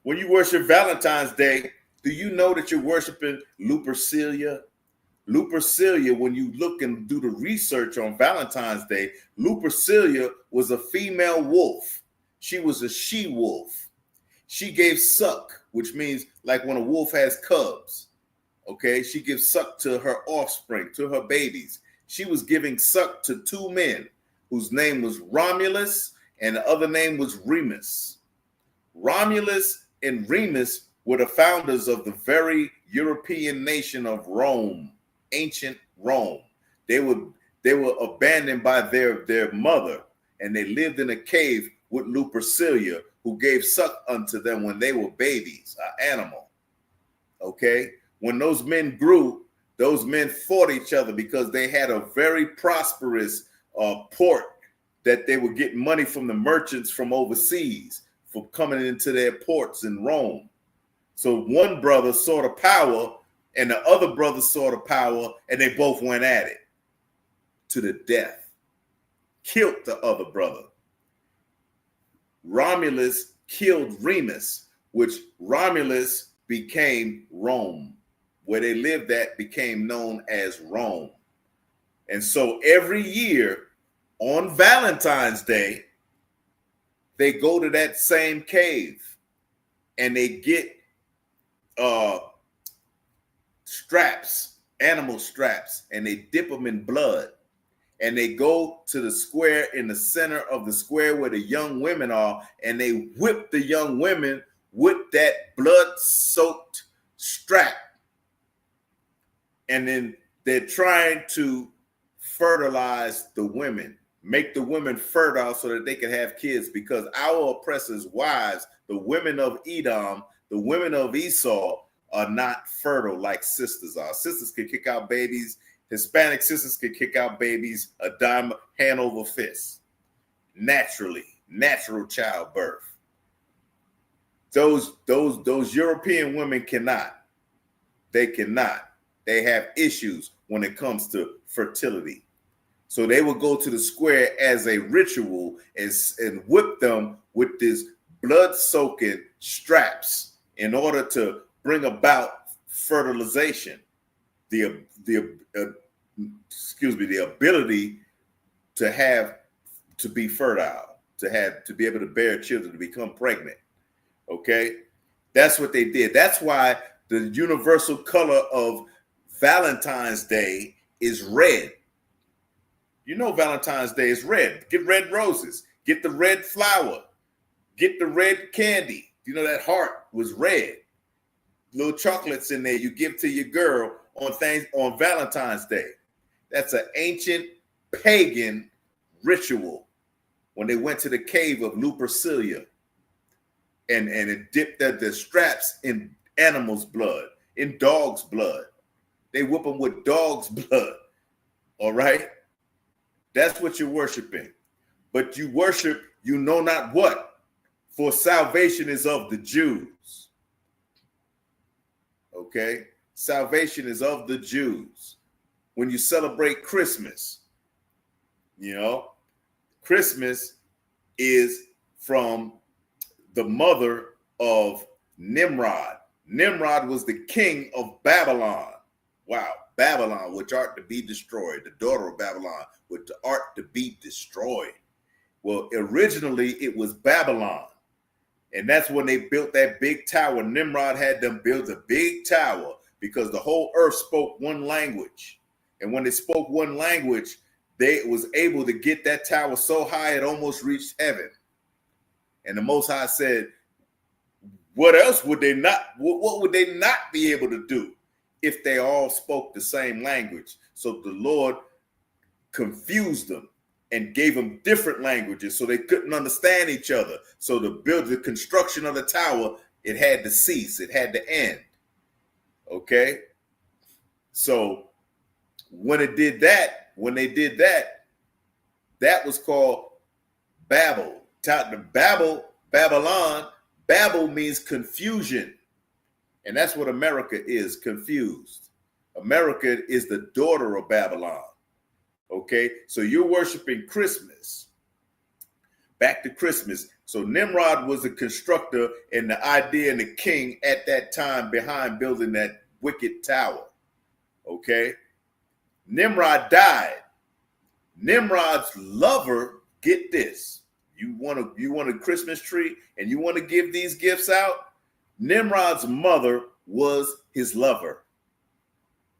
When you worship Valentine's Day, do you know that you're worshiping Lupercalia? Lupercalia, when you look and do the research on Valentine's Day, Lupercalia was a female wolf. She was a she-wolf. She gave suck, which means like when a wolf has cubs, okay? She gives suck to her offspring, to her babies. She was giving suck to two men whose name was Romulus and the other name was Remus. Romulus and Remus were the founders of the very European nation of Rome, ancient Rome. They were abandoned by their mother, and they lived in a cave with Lupercalia, who gave suck unto them when they were babies, an animal. Okay? When those men grew, those men fought each other because they had a very prosperous port that they were getting money from the merchants from overseas for coming into their ports in Rome. So one brother saw the power and the other brother saw the power, and they both went at it to the death. Killed the other brother. Romulus killed Remus, which Romulus became Rome. Where they lived at became known as Rome. And so every year on Valentine's Day, they go to that same cave and they get straps, animal straps, and they dip them in blood. And they go to the square in the center of the square where the young women are, and they whip the young women with that blood-soaked strap. And then They're trying to fertilize the women, make the women fertile so that they can have kids, because our oppressors' wives, the women of Edom, the women of Esau, are not fertile like sisters are. Sisters can kick out babies. Hispanic sisters can kick out babies a dime, hand over fist. Naturally, natural childbirth. Those European women cannot. They cannot. They have issues when it comes to fertility. So they will go to the square as a ritual and whip them with this blood-soaking straps in order to bring about fertilization, the ability to be fertile, to be able to bear children, to become pregnant. Okay, that's what they did. That's why the universal color of Valentine's Day is red. You know Valentine's Day is red. Get red roses. Get the red flower. Get the red candy. You know that heart was red. Little chocolates in there you give to your girl on Valentine's Day. That's an ancient pagan ritual when they went to the cave of Lupercalia and it dipped the straps in animals' blood, in dogs' blood. They whip them with dog's blood. All right? That's what you're worshiping. But you worship you know not what, for salvation is of the Jews. Okay? Salvation is of the Jews. When you celebrate Christmas, you know, Christmas is from the mother of Nimrod. Nimrod was the king of Babylon. Wow, Babylon, which art to be destroyed. The daughter of Babylon, which art to be destroyed. Well, originally it was Babylon. And that's when they built that big tower. Nimrod had them build a big tower because the whole earth spoke one language. And when they spoke one language, they was able to get that tower so high it almost reached heaven. And the Most High said, what else would they not, what would they not be able to do if they all spoke the same language? So the Lord confused them and gave them different languages so they couldn't understand each other. So to build the construction of the tower, it had to cease, it had to end. Okay? So when they did that, that was called Babel. Babylon, Babel means confusion. And that's what America is, confused. America is the daughter of Babylon. Okay, so you're worshiping Christmas. Back to Christmas. So Nimrod was the constructor and the idea and the king at that time behind building that wicked tower. Okay, Nimrod died. Nimrod's lover, get this. You want a Christmas tree and you want to give these gifts out? Nimrod's mother was his lover.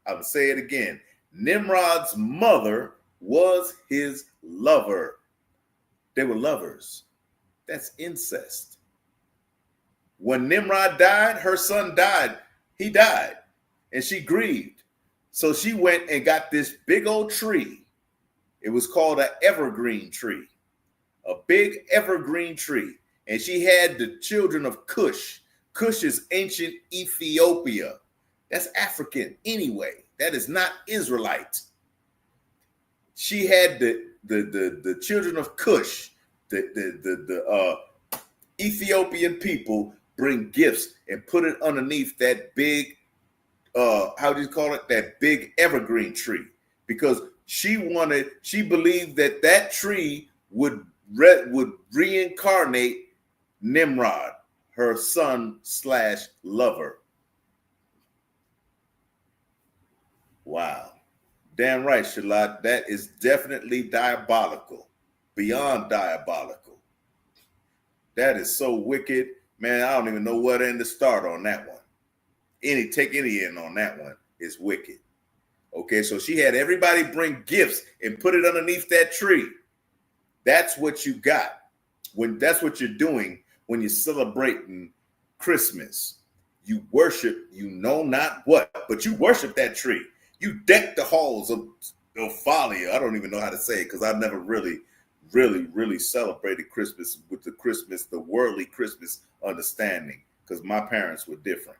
I'll say it again. Nimrod's mother was his lover. They were lovers. That's incest. When Nimrod died, her son died. He died. And she grieved. So she went and got this big old tree. It was called an evergreen tree. A big evergreen tree. And she had the children of Cush. Cush is ancient Ethiopia. That's African anyway. That is not Israelite. She had the children of Cush, the Ethiopian people, bring gifts and put it underneath that big, how do you call it? That big evergreen tree, because she believed that tree would reincarnate Nimrod, her son / lover. Wow. Damn right, Shalat. That is definitely diabolical. Beyond diabolical. That is so wicked. Man, I don't even know where to end to start on that one. Take any end on that one is wicked. Okay, so she had everybody bring gifts and put it underneath that tree. That's what you got. That's what you're doing when you're celebrating Christmas. You worship, you know not what, but you worship that tree. You deck the halls of folly. I don't even know how to say it because I've never really celebrated Christmas with the worldly Christmas understanding, because my parents were different.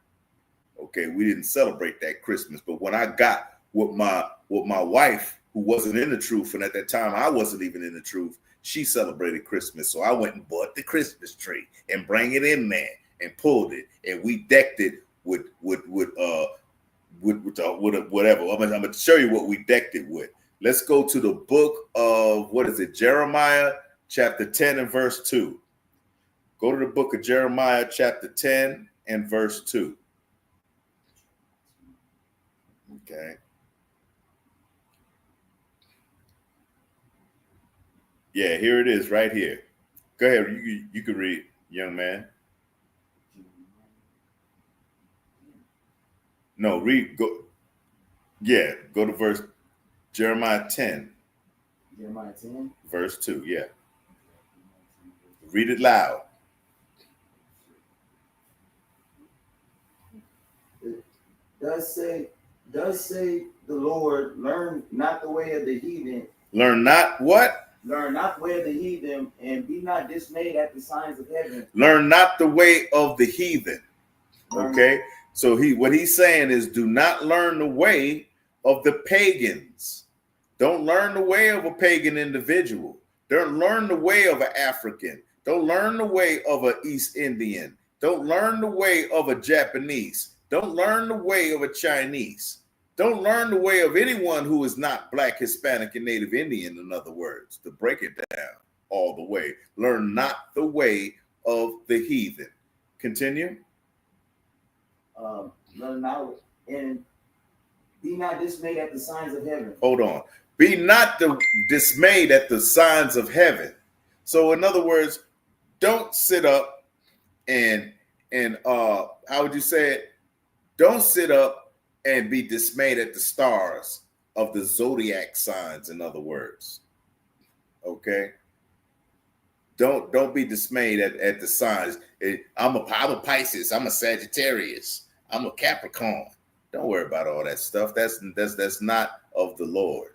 Okay, we didn't celebrate that Christmas. But when I got with my wife, who wasn't in the truth, and at that time I wasn't even in the truth, she celebrated Christmas. So I went and bought the Christmas tree and bring it in there and pulled it, and we decked it with whatever. I'm gonna show you what we decked it with. Let's go to the book of, what is it? Jeremiah chapter 10 and verse 2. Go to the book of Jeremiah chapter 10 and verse 2. Okay. Yeah, here it is right here. Go ahead. You can read, young man. No, read. Go. Yeah, go to verse Jeremiah 10. Jeremiah 10. Verse 2, yeah. Read it loud. Thus say the Lord, learn not the way of the heathen. Learn not what? Learn not the way of the heathen, and be not dismayed at the signs of heaven. Learn not the way of the heathen. Okay? So what he's saying is, do not learn the way of the pagans. Don't learn the way of a pagan individual. Don't learn the way of an African. Don't learn the way of an East Indian. Don't learn the way of a Japanese. Don't learn the way of a Chinese. Don't learn the way of anyone who is not Black, Hispanic, and Native Indian, in other words, to break it down all the way. Learn not the way of the heathen. Continue. Learn not, and be not dismayed at the signs of heaven. Hold on. Be not dismayed at the signs of heaven. So in other words, don't sit up and how would you say it? Don't sit up and be dismayed at the stars of the zodiac signs, in other words. Okay? Don't be dismayed at the signs. I'm a Pisces, I'm a Sagittarius, I'm a Capricorn. Don't worry about all that stuff. That's not of the Lord.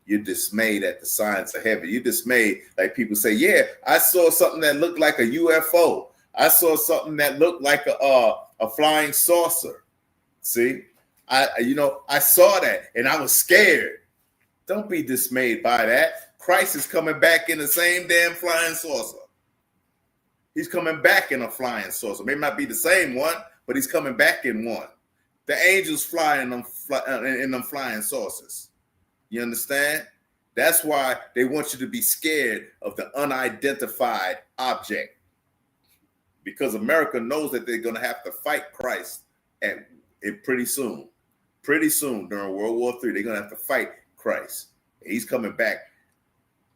You're dismayed at the signs of heaven. You're dismayed, like people say, yeah, I saw something that looked like a UFO. I saw something that looked like a flying saucer. See, I saw that and I was scared. Don't be dismayed by that. Christ is coming back in the same damn flying saucer. He's coming back in a flying saucer. May not be the same one, but he's coming back in one. The angels fly in them flying saucers. You understand? That's why they want you to be scared of the unidentified object, because America knows that they're going to have to fight Christ pretty soon. Pretty soon during World War III, they're going to have to fight Christ. He's coming back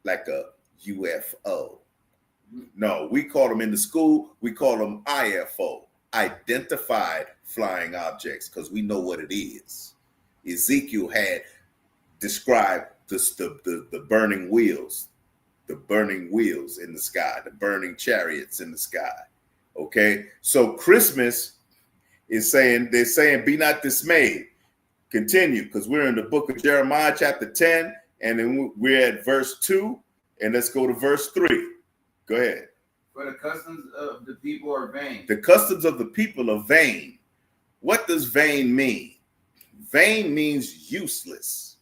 like a UFO. No, we call them in the school, we call them IFO, identified flying objects, because we know what it is. Ezekiel had described the burning wheels in the sky, the burning chariots in the sky. Okay, so Christmas is they're saying, be not dismayed. Continue, because we're in the book of Jeremiah chapter 10, and then we're at verse 2, and let's go to verse 3. Go ahead. For the customs of the people are vain. The customs of the people are vain. What does vain mean? Vain means useless.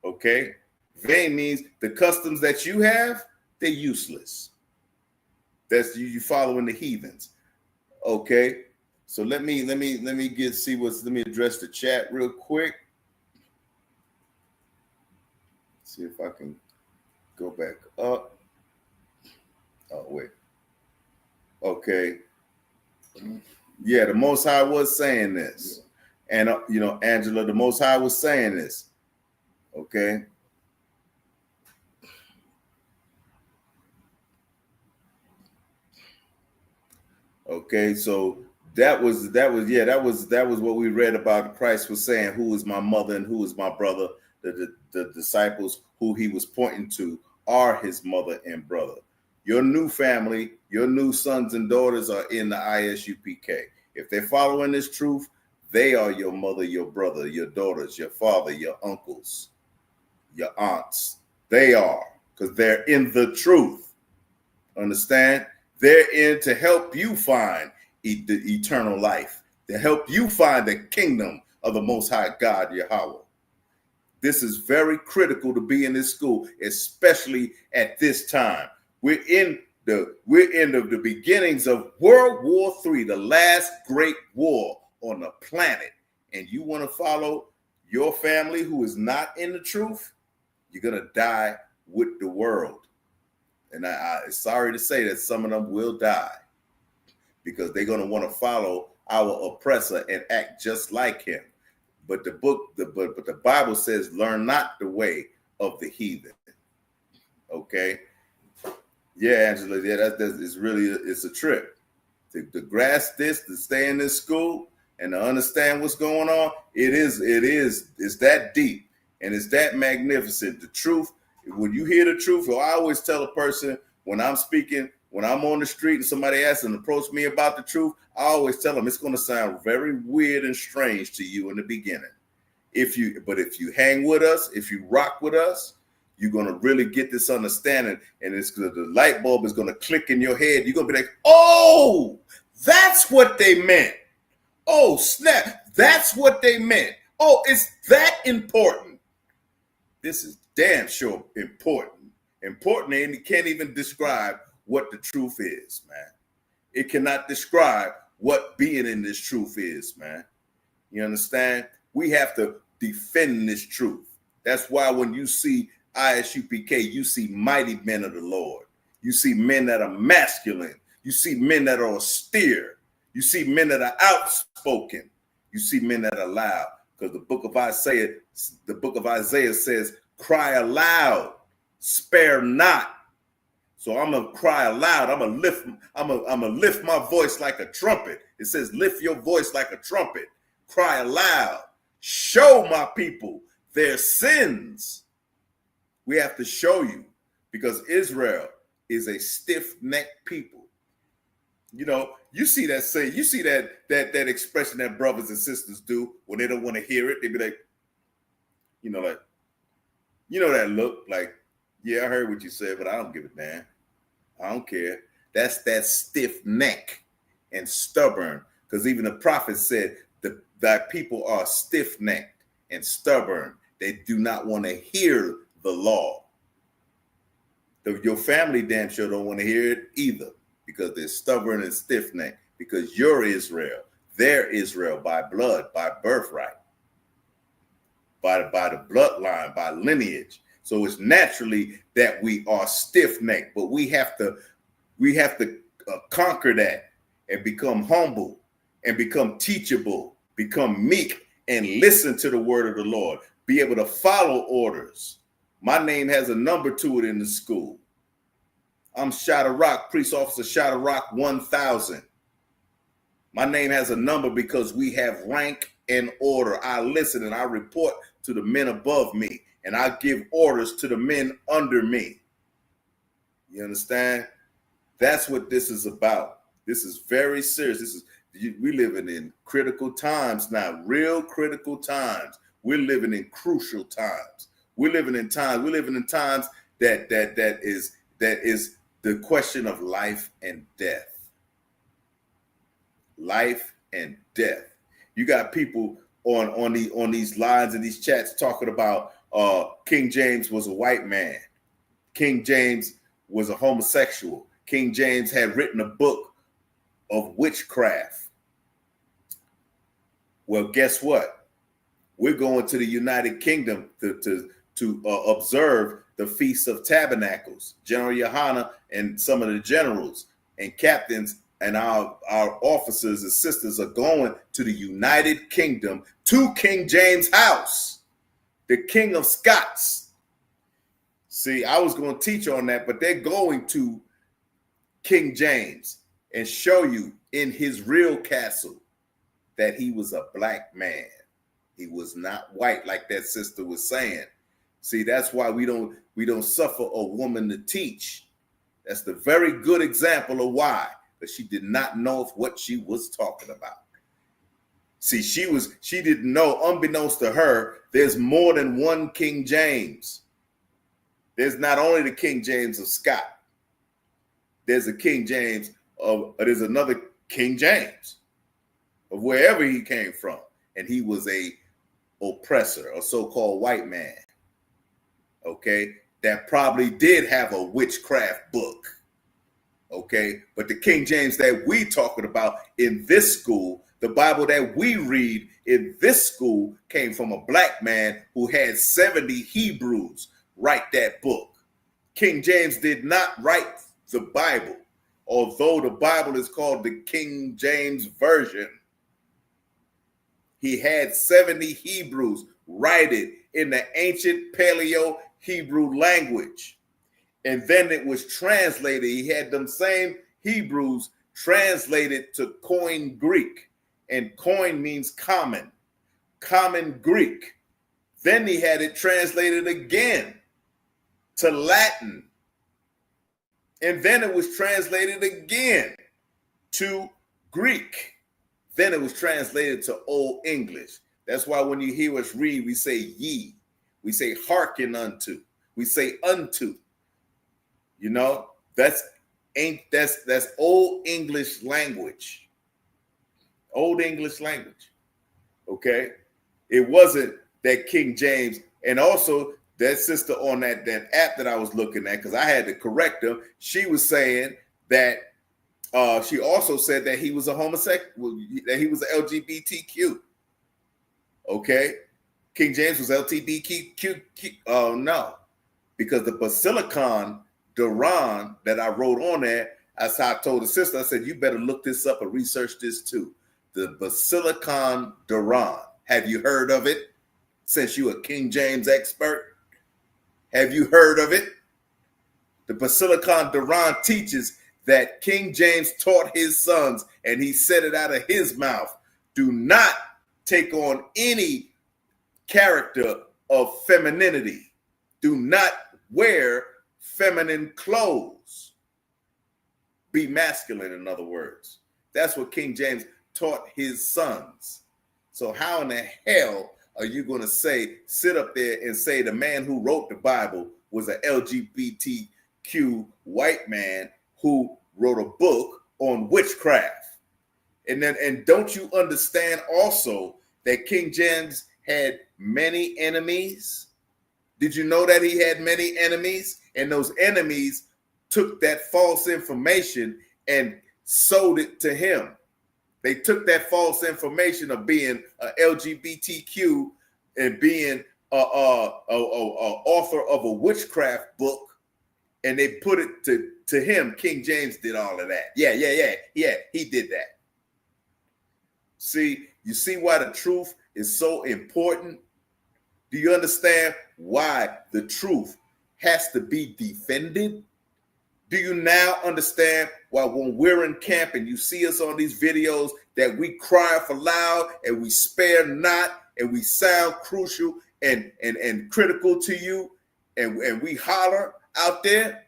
Okay? Vain means the customs that you have, they're useless. That's you following the heathens. Okay? So let me address the chat real quick. See if I can go back up. Oh, wait. Okay. Yeah, the Most High was saying this. And, Angela, the Most High was saying this. Okay. Okay, so that was what we read about. Christ was saying, who is my mother and who is my brother? The disciples who he was pointing to are his mother and brother. Your new family, your new sons and daughters are in the ISUPK. If they're following this truth, They are your mother, your brother, your daughters, your father, your uncles, your aunts. They are, because they're in the truth. Understand? They're in to help you find the eternal life, to help you find the kingdom of the Most High God, Yahweh. This is very critical to be in this school, especially at this time. We're in the beginnings of World War III, the last great war on the planet. And you want to follow your family who is not in the truth, you're going to die with the world. And I'm sorry to say that some of them will die because they're going to want to follow our oppressor and act just like him. But the Bible says, learn not the way of the heathen. Okay. Yeah, Angela. Yeah, it's a trip to grasp this, to stay in this school and to understand what's going on. It's that deep and it's that magnificent. The truth, when you hear the truth, I always tell a person when I'm speaking, when I'm on the street and somebody asks and approach me about the truth, I always tell them it's going to sound very weird and strange to you in the beginning. But if you hang with us, if you rock with us, you're going to really get this understanding, and the light bulb is going to click in your head. You're going to be like, oh, that's what they meant. Oh, snap. That's what they meant. Oh, it's that important. This is damn sure important. Important, and it can't even describe what the truth is, man. It cannot describe what being in this truth is, man. You understand? We have to defend this truth. That's why when you see ISUPK, you see mighty men of the Lord. You see men that are masculine. You see men that are austere. You see men that are outspoken. You see men that are loud. Because the book of Isaiah says, cry aloud, spare not. So I'm gonna cry aloud. I'm gonna lift my voice like a trumpet. It says, lift your voice like a trumpet. Cry aloud. Show my people their sins. We have to show you, because Israel is a stiff-necked people. You know, you see that expression that brothers and sisters do when they don't want to hear it. They be like, that look like, yeah, I heard what you said, but I don't give a damn. I don't care. That's that stiff neck and stubborn, because even the prophet said that people are stiff-necked and stubborn. They do not want to hear the law. Your family damn sure don't want to hear it either, because they're stubborn and stiff-necked, because you're Israel. They're Israel by blood, by birthright, by the bloodline, by lineage. So it's naturally that we are stiff-necked, but we have to conquer that and become humble and become teachable, become meek, and listen to the word of the Lord. Be able to follow orders. My name has a number to it in the school. I'm Shadrach, Priest Officer Shadrach 1000. My name has a number because we have rank and order. I listen and I report to the men above me, and I give orders to the men under me. You understand? That's what this is about. This is very serious. We living in critical times now, real critical times. We're living in crucial times. We're living in times that is the question of life and death. Life and death. You got people on these lines and these chats talking about King James was a white man. King James was a homosexual. King James had written a book of witchcraft. Well, guess what? We're going to the United Kingdom to observe the Feast of Tabernacles. General Yohana and some of the generals and captains and our officers and sisters are going to the United Kingdom, to King James' house, the King of Scots. See, I was going to teach on that, but they're going to King James and show you in his real castle that he was a black man. He was not white, like that sister was saying. See, that's why we don't suffer a woman to teach. That's the very good example of why. But she did not know what she was talking about. See, she didn't know, unbeknownst to her, there's more than one King James. There's not only the King James of Scott. There's a King James there's another King James of wherever he came from. And he was a oppressor, a so-called white man. Okay, that probably did have a witchcraft book. Okay, but the King James that we talking about in this school, the Bible that we read in this school, came from a black man who had 70 Hebrews write that book. King James did not write the Bible, although the Bible is called the King James Version. He had 70 Hebrews write it in the ancient Paleo Hebrew language. And then it was translated. He had them same Hebrews translated to Koine Greek. And Koine means common Greek. Then he had it translated again to Latin. And then it was translated again to Greek. Then it was translated to Old English. That's why when you hear us read, we say ye. We say hearken unto. We say unto. You know, that's Old English language. Old English language. Okay? It wasn't that King James, and also that sister on that app that I was looking at, because I had to correct her, she was saying that she also said that he was a homosexual, that he was LGBTQ. Okay? King James was LGBTQ. Oh, no. Because the Basilicon Duran that I wrote on there, as I told the sister, I said, you better look this up and research this too. The Basilicon Duran. Have you heard of it? Since you're a King James expert, have you heard of it? The Basilicon Duran teaches that King James taught his sons, and he said it out of his mouth, do not take on any character of femininity. Do not wear feminine clothes. Be masculine, in other words. That's what King James taught his sons. So how in the hell are you going to sit up there and say the man who wrote the Bible was an LGBTQ white man who wrote a book on witchcraft? And don't you understand also that King James had many enemies? Did you know that he had many enemies? And those enemies took that false information and sold it to him. They took that false information of being LGBTQ and being a author of a witchcraft book, and they put it to him. King James did all of that. Yeah, he did that. See, you see why the truth is so important? Do you understand why the truth has to be defended? Do you now understand why when we're in camp and you see us on these videos that we cry for loud and we spare not and we sound crucial and critical to you and we holler out there?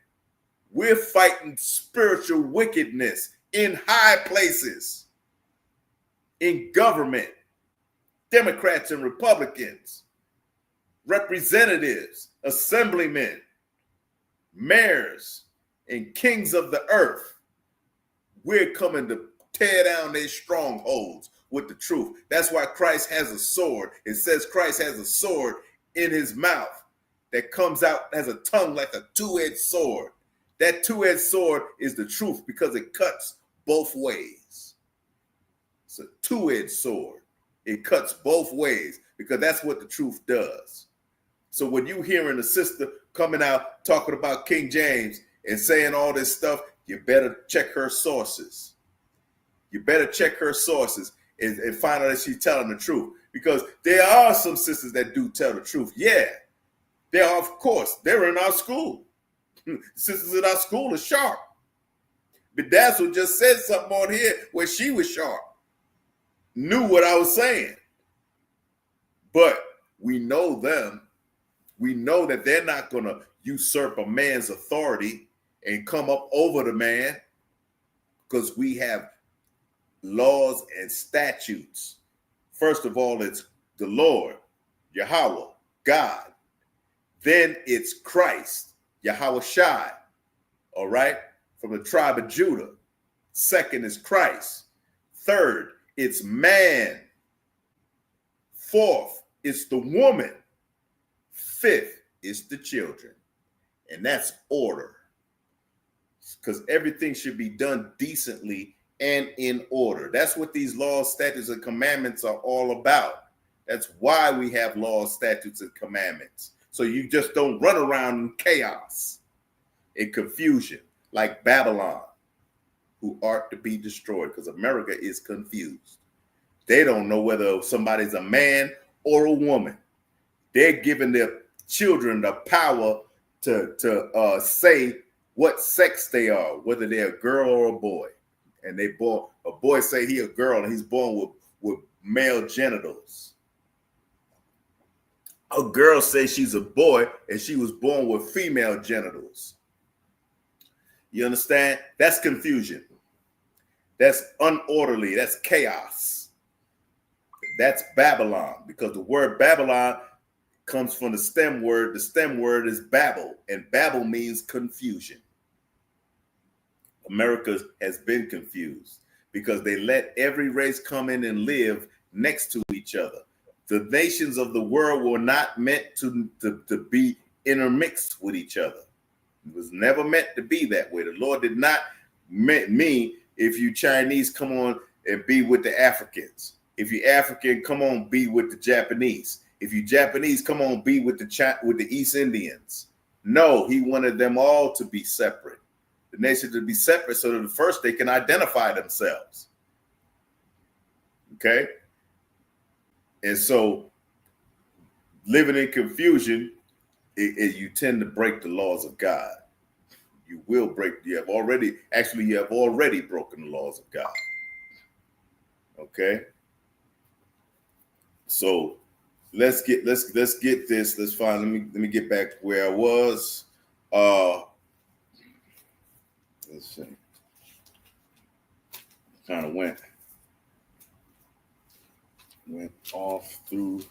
We're fighting spiritual wickedness in high places, in government, Democrats and Republicans, representatives, assemblymen, mayors, and kings of the earth. We're coming to tear down their strongholds with the truth. That's why Christ has a sword. It says Christ has a sword in his mouth that comes out, has a tongue like a two-edged sword. That two-edged sword is the truth because it cuts both ways. It's a two-edged sword. It cuts both ways because that's what the truth does. So when you hearing a sister coming out talking about King James and saying all this stuff, you better check her sources. You better check her sources and find out that she's telling the truth. Because there are some sisters that do tell the truth. Yeah, they are, of course. They're in our school. Sisters in our school are sharp. But Bedazzle just said something on here where she was sharp. Knew what I was saying. But we know them. We know that they're not going to usurp a man's authority and come up over the man, because we have laws and statutes First of all, it's the Lord, Yahweh, God. Then it's Christ, Yahweh Shai, all right, from the tribe of Judah. Second is Christ. Third, it's man. Fourth, it's the woman. Fifth, it's the children. And that's order. Because everything should be done decently and in order. That's what these laws, statutes, and commandments are all about. That's why we have laws, statutes, and commandments. So you just don't run around in chaos and confusion like Babylon, who are to be destroyed, because America is confused. They don't know whether somebody's a man or a woman. They're giving their children the power to say what sex they are, whether they're a girl or a boy. And a boy say he a girl and he's born with male genitals. A girl says she's a boy and she was born with female genitals. You understand? That's confusion. That's unorderly. That's chaos. That's Babylon, because the word Babylon comes from the stem word. The stem word is Babel, and Babel means confusion. America has been confused because they let every race come in and live next to each other. The nations of the world were not meant to be intermixed with each other. It was never meant to be that way. The Lord did not mean if you Chinese, come on and be with the Africans. If you African, come on, be with the Japanese. If you Japanese, come on, be with the East Indians. No, he wanted them all to be separate. The nation to be separate so that first they can identify themselves. Okay? And so living in confusion, you tend to break the laws of God. You have already broken the laws of God. Okay? So let's get this. Let's find. Let me get back where I was. Let's see. Kind of went off through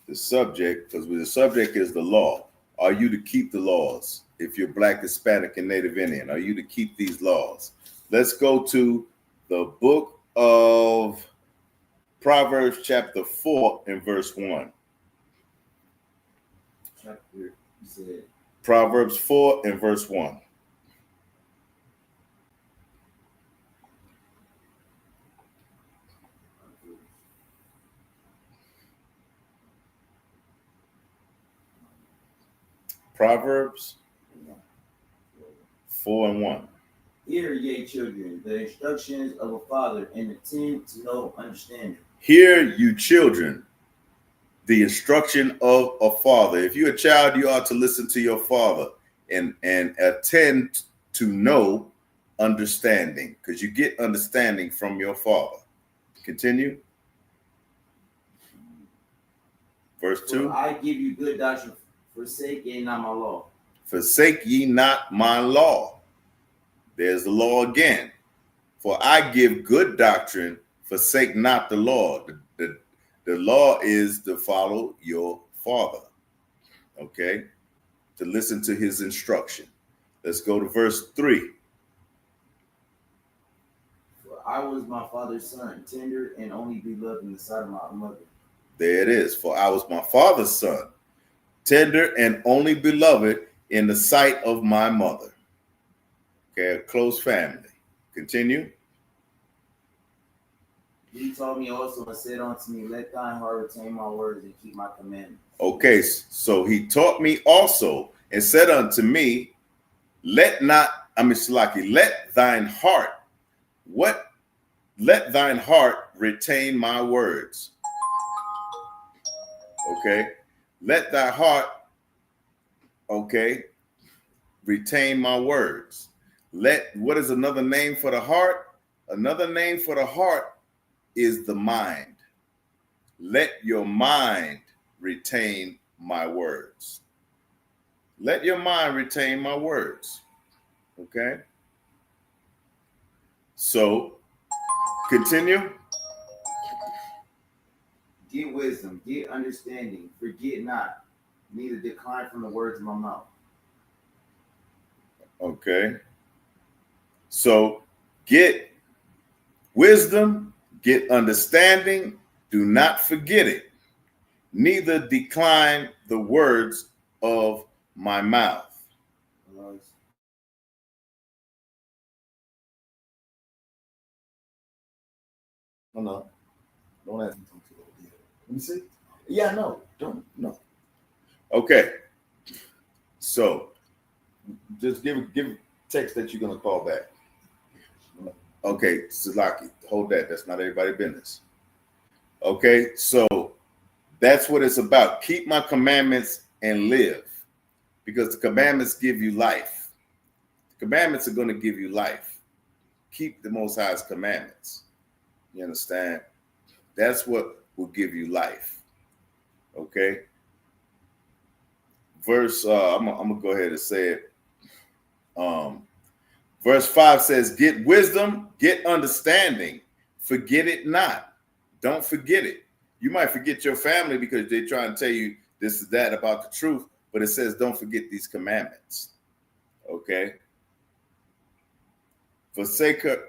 the subject, because the subject is the law. Are you to keep the laws? If you're Black, Hispanic, and Native Indian, are you to keep these laws? Let's go to the book of Proverbs chapter 4 and verse 1. Proverbs 4 and verse 1. Proverbs 4 and 1. Hear, ye children, the instructions of a father, and attend to know understanding. Hear, you children, the instruction of a father. If you're a child, you ought to listen to your father and attend to know understanding, because you get understanding from your father. Continue. Verse 2. For I give you good doctrine, forsake ye not my law. Forsake ye not my law. There's the law again. For I give good doctrine, forsake not the law. The law is to follow your father, okay? To listen to his instruction. Let's go to verse 3. For I was my father's son, tender and only beloved in the sight of my mother. There it is. For I was my father's son, tender and only beloved in the sight of my mother. Okay, a close family. Continue. He taught me also and said unto me, let thine heart retain my words and keep my commandments. Okay, so he taught me also and said unto me, let thine heart retain my words. Okay, let thy heart, retain my words. What is another name for the heart? Another name for the heart is the mind. Let your mind retain my words. Let your mind retain my words. Okay? So, continue. Get wisdom, get understanding, forget not, neither decline from the words of my mouth. Okay. So get wisdom, get understanding, do not forget it, neither decline the words of my mouth. No, don't ask me to. Let me see. Yeah, no, don't, no. Okay. So just give text that you're gonna call back. Okay, Salaki, hold that. That's not everybody's business. Okay, so that's what it's about. Keep my commandments and live, because the commandments give you life. The commandments are going to give you life. Keep the Most High's commandments. You understand? That's what will give you life. Okay. Verse, I'm gonna go ahead and say it. Verse 5 says, get wisdom, get understanding, forget it not. Don't forget it. You might forget your family because they try and tell you this is that about the truth, but it says don't forget these commandments. Okay. Forsake her,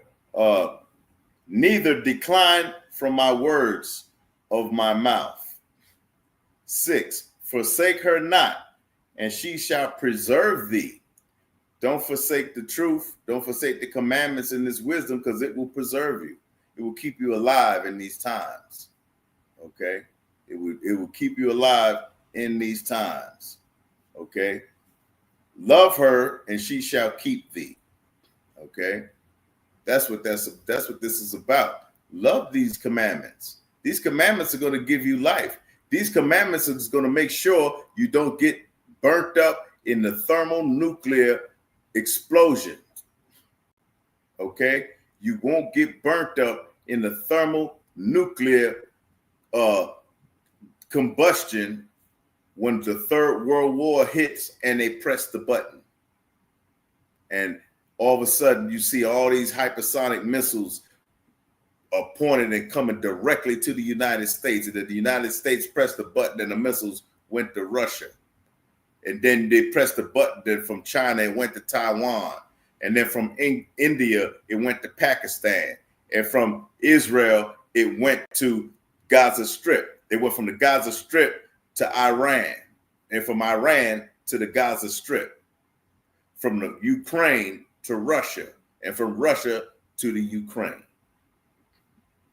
neither decline from my words of my mouth. 6, forsake her not, and she shall preserve thee. Don't forsake the truth. Don't forsake the commandments and this wisdom, because it will preserve you. It will keep you alive in these times. Okay? It will keep you alive in these times. Okay? Love her, and she shall keep thee. Okay? That's what this is about. Love these commandments. These commandments are going to give you life. These commandments are going to make sure you don't get burnt up in the thermonuclear explosion. Okay? You won't get burnt up in the thermonuclear combustion when the Third World War hits and they press the button. And all of a sudden you see all these hypersonic missiles are pointed and coming directly to the United States. And then the United States pressed the button and the missiles went to Russia. And then they pressed the button, then from China it went to Taiwan. And then from India it went to Pakistan. And from Israel it went to Gaza Strip. They went from the Gaza Strip to Iran. And from Iran to the Gaza Strip. From the Ukraine to Russia. And from Russia to the Ukraine.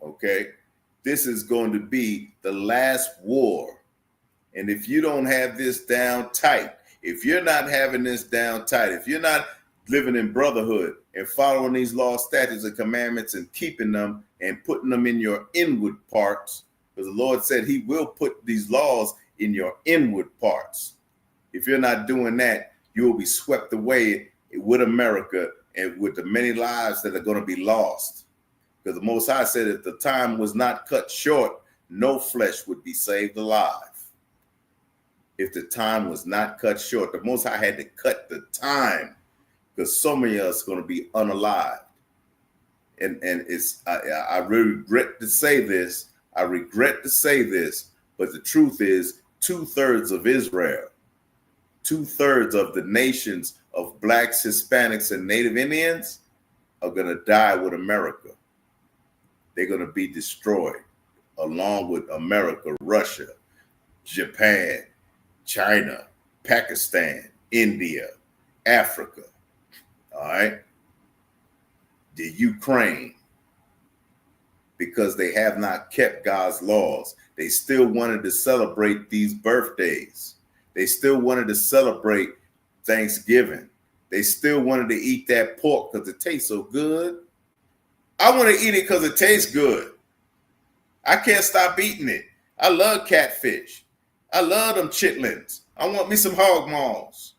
Okay? This is going to be the last war. And if you don't have this down tight, if you're not having this down tight, if you're not living in brotherhood and following these laws, statutes, and commandments and keeping them and putting them in your inward parts, because the Lord said he will put these laws in your inward parts. If you're not doing that, you will be swept away with America and with the many lives that are going to be lost. Because the Most High said if the time was not cut short, no flesh would be saved alive. If the time was not cut short, the Most High had to cut the time, because so many of us are going to be unalived. And it's I really regret to say this. I regret to say this, but the truth is 2/3 of Israel, 2/3 of the nations of blacks, Hispanics, and Native Indians are going to die with America. They're going to be destroyed along with America, Russia, Japan, China, Pakistan, India, Africa, all right? The Ukraine, because they have not kept God's laws. They still wanted to celebrate these birthdays. They still wanted to celebrate Thanksgiving. They still wanted to eat that pork because it tastes so good. I want to eat it because it tastes good. I can't stop eating it. I love catfish. I love them chitlins. I want me some hog maws.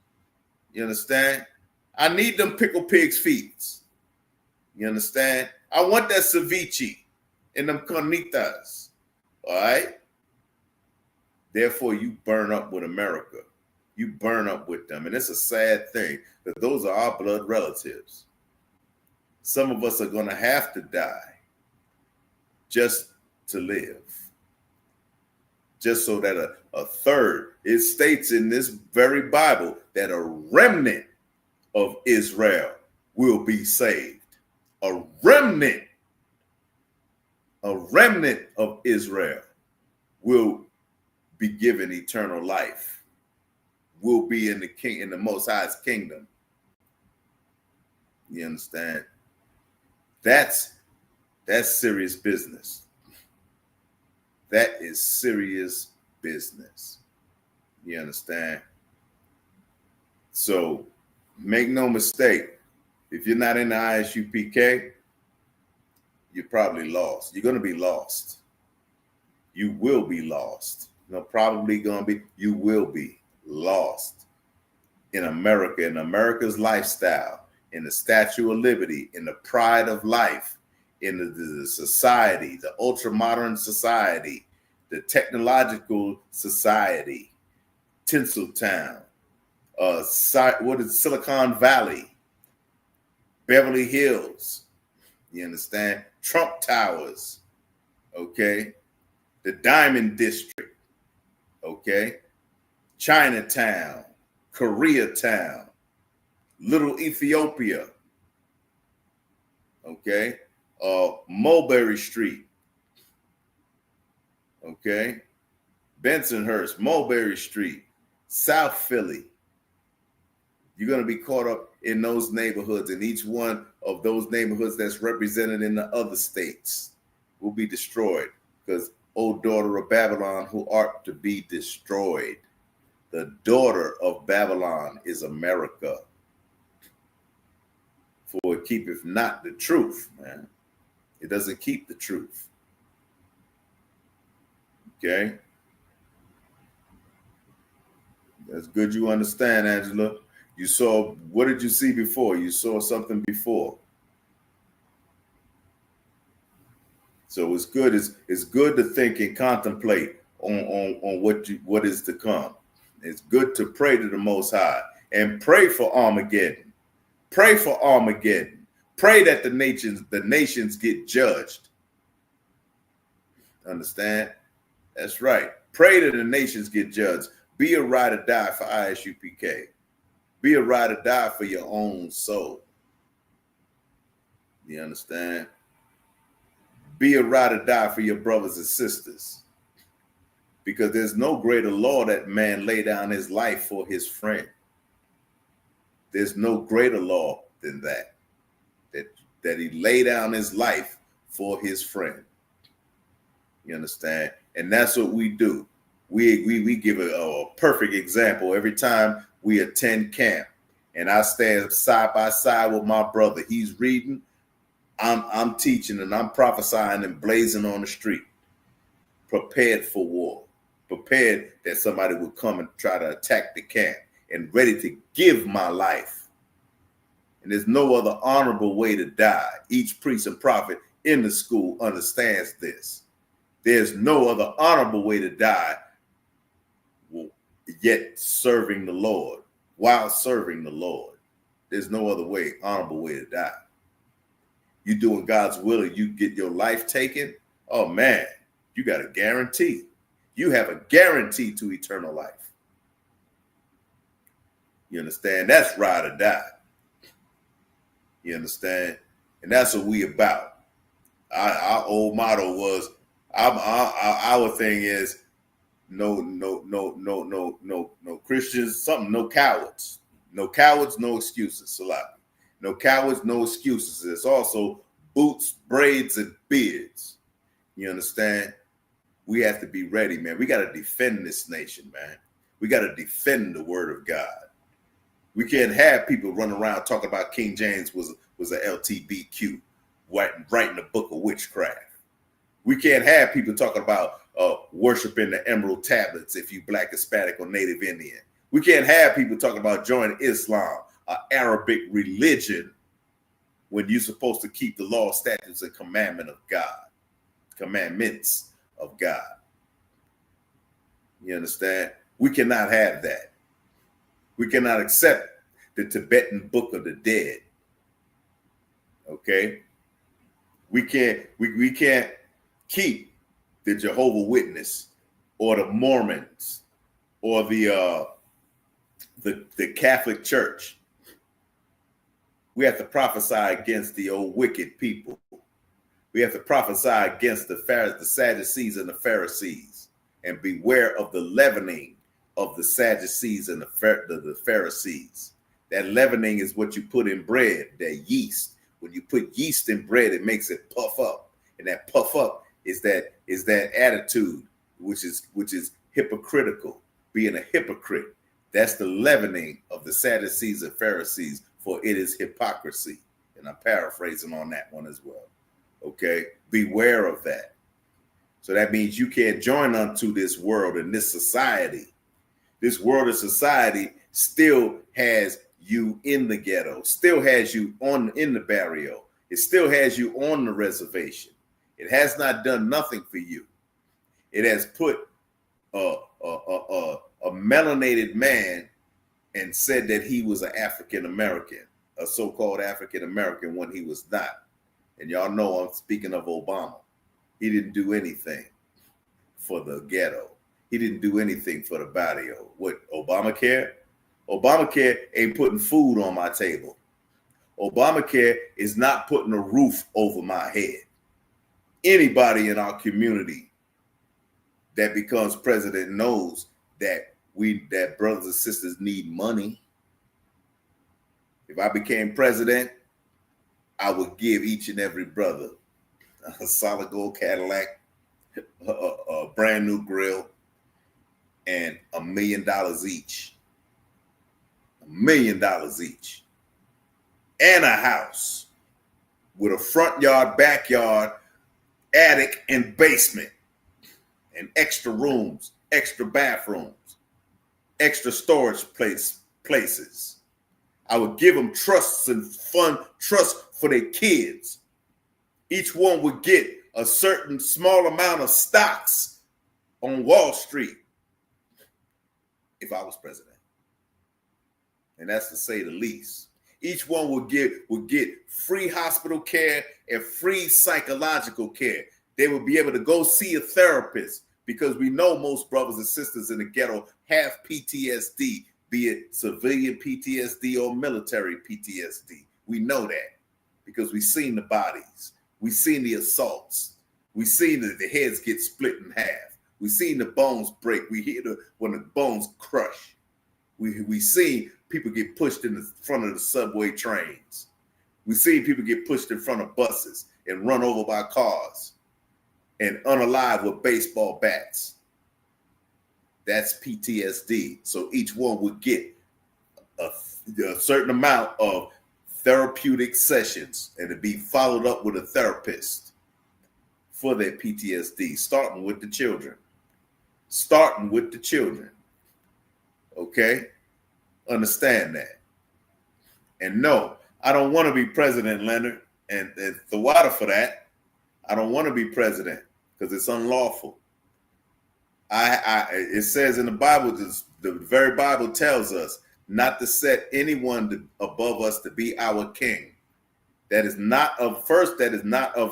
You understand? I need them pickled pig's feet. You understand? I want that ceviche and them carnitas. All right? Therefore, you burn up with America. You burn up with them. And it's a sad thing that those are our blood relatives. Some of us are going to have to die just to live. just so that a third, it states in this very Bible that a remnant of Israel will be saved. A remnant of Israel will be given eternal life, will be in the Most High's kingdom. You understand? That's serious business. That is serious business. You understand? So make no mistake, if you're not in the ISUPK, you're probably lost. You're going to be lost. You will be lost. You will be lost in America, in America's lifestyle, in the Statue of Liberty, in the pride of life, in the society, the ultra-modern society, the technological society, Tinseltown, Silicon Valley, Beverly Hills, you understand? Trump Towers, okay? The Diamond District, okay? Chinatown, Koreatown, Little Ethiopia, okay? Mulberry Street, okay? Bensonhurst, Mulberry Street, South Philly. You're going to be caught up in those neighborhoods, and each one of those neighborhoods that's represented in the other states will be destroyed, because, O daughter of Babylon, who art to be destroyed. The daughter of Babylon is America. For it keepeth not the truth, man. It doesn't keep the truth. Okay? That's good you understand, Angela. You saw, what did you see before? You saw something before. So it's good. It's good to think and contemplate on what is to come. It's good to pray to the Most High and pray for Armageddon. Pray for Armageddon. Pray that the nations get judged. Understand? That's right. Pray that the nations get judged. Be a ride or die for ISUPK. Be a ride or die for your own soul. You understand? Be a ride or die for your brothers and sisters. Because there's no greater law that man lay down his life for his friend. There's no greater law than that. That he lay down his life for his friend. You understand? And that's what we do. We give a perfect example every time we attend camp. And I stand side by side with my brother. He's reading, I'm teaching, and I'm prophesying and blazing on the street. Prepared for war. Prepared that somebody would come and try to attack the camp, and ready to give my life. And there's no other honorable way to die. Each priest and prophet in the school understands this. There's no other honorable way to die, yet serving the Lord, while serving the Lord. There's no other way, honorable way to die. You doing God's will and you get your life taken, oh man, you got a guarantee. You have a guarantee to eternal life. You understand? That's ride or die. You understand? And that's what we about. Our old motto was, our thing is, no Christians, no cowards. No cowards, no excuses, Salaki. No cowards, no excuses. It's also boots, braids, and beards. You understand? We have to be ready, man. We got to defend this nation, man. We got to defend the word of God. We can't have people running around talking about King James was a LTBQ, writing a book of witchcraft. We can't have people talking about worshiping the emerald tablets if you Black, Hispanic, or Native Indian. We can't have people talking about joining Islam, an Arabic religion, when you're supposed to keep the law, statutes, and commandments of God. You understand? We cannot have that. We cannot accept the Tibetan Book of the Dead. Okay? We can't keep the Jehovah's Witness or the Mormons or the Catholic Church. We have to prophesy against the old wicked people. We have to prophesy against the Sadducees and the Pharisees, and beware of the leavening of the Sadducees and the Pharisees. That leavening is what you put in bread, that yeast. When you put yeast in bread, it makes it puff up, and that puff up is that attitude, which is hypocritical, being a hypocrite. That's the leavening of the Sadducees and Pharisees, for it is hypocrisy. And I'm paraphrasing on that one as well. Okay, beware of that. So that means you can't join unto this world and this society. This world of society still has you in the ghetto, still has you in the barrio. It still has you on the reservation. It has not done nothing for you. It has put a melanated man and said that he was an African American, a so-called African American, when he was not. And y'all know I'm speaking of Obama. He didn't do anything for the ghetto. He didn't do anything for the barrio. What, Obamacare? Obamacare ain't putting food on my table. Obamacare is not putting a roof over my head. Anybody in our community that becomes president knows that brothers and sisters need money. If I became president, I would give each and every brother a solid gold Cadillac, a brand new grill, and $1 million each. $1 million each. And a house with a front yard, backyard, attic, and basement, and extra rooms, extra bathrooms, extra storage places. I would give them trusts and trust for their kids. Each one would get a certain small amount of stocks on Wall Street if I was president. And that's to say the least. Each one would get free hospital care and free psychological care. They would be able to go see a therapist, because we know most brothers and sisters in the ghetto have PTSD, be it civilian PTSD or military PTSD. We know that because we've seen the bodies. We've seen the assaults. We've seen that the heads get split in half. We've seen the bones break. We hear when the bones crush. We see people get pushed in the front of the subway trains. We see people get pushed in front of buses and run over by cars and unalive with baseball bats. That's PTSD. So each one would get a certain amount of therapeutic sessions, and to be followed up with a therapist for their PTSD, starting with the children. Okay? Understand that. And no, I don't want to be president, Leonard, and the water for that. I don't want to be president because it's unlawful. It says in the Bible, the very Bible tells us not to set anyone above us to be our king. That is not of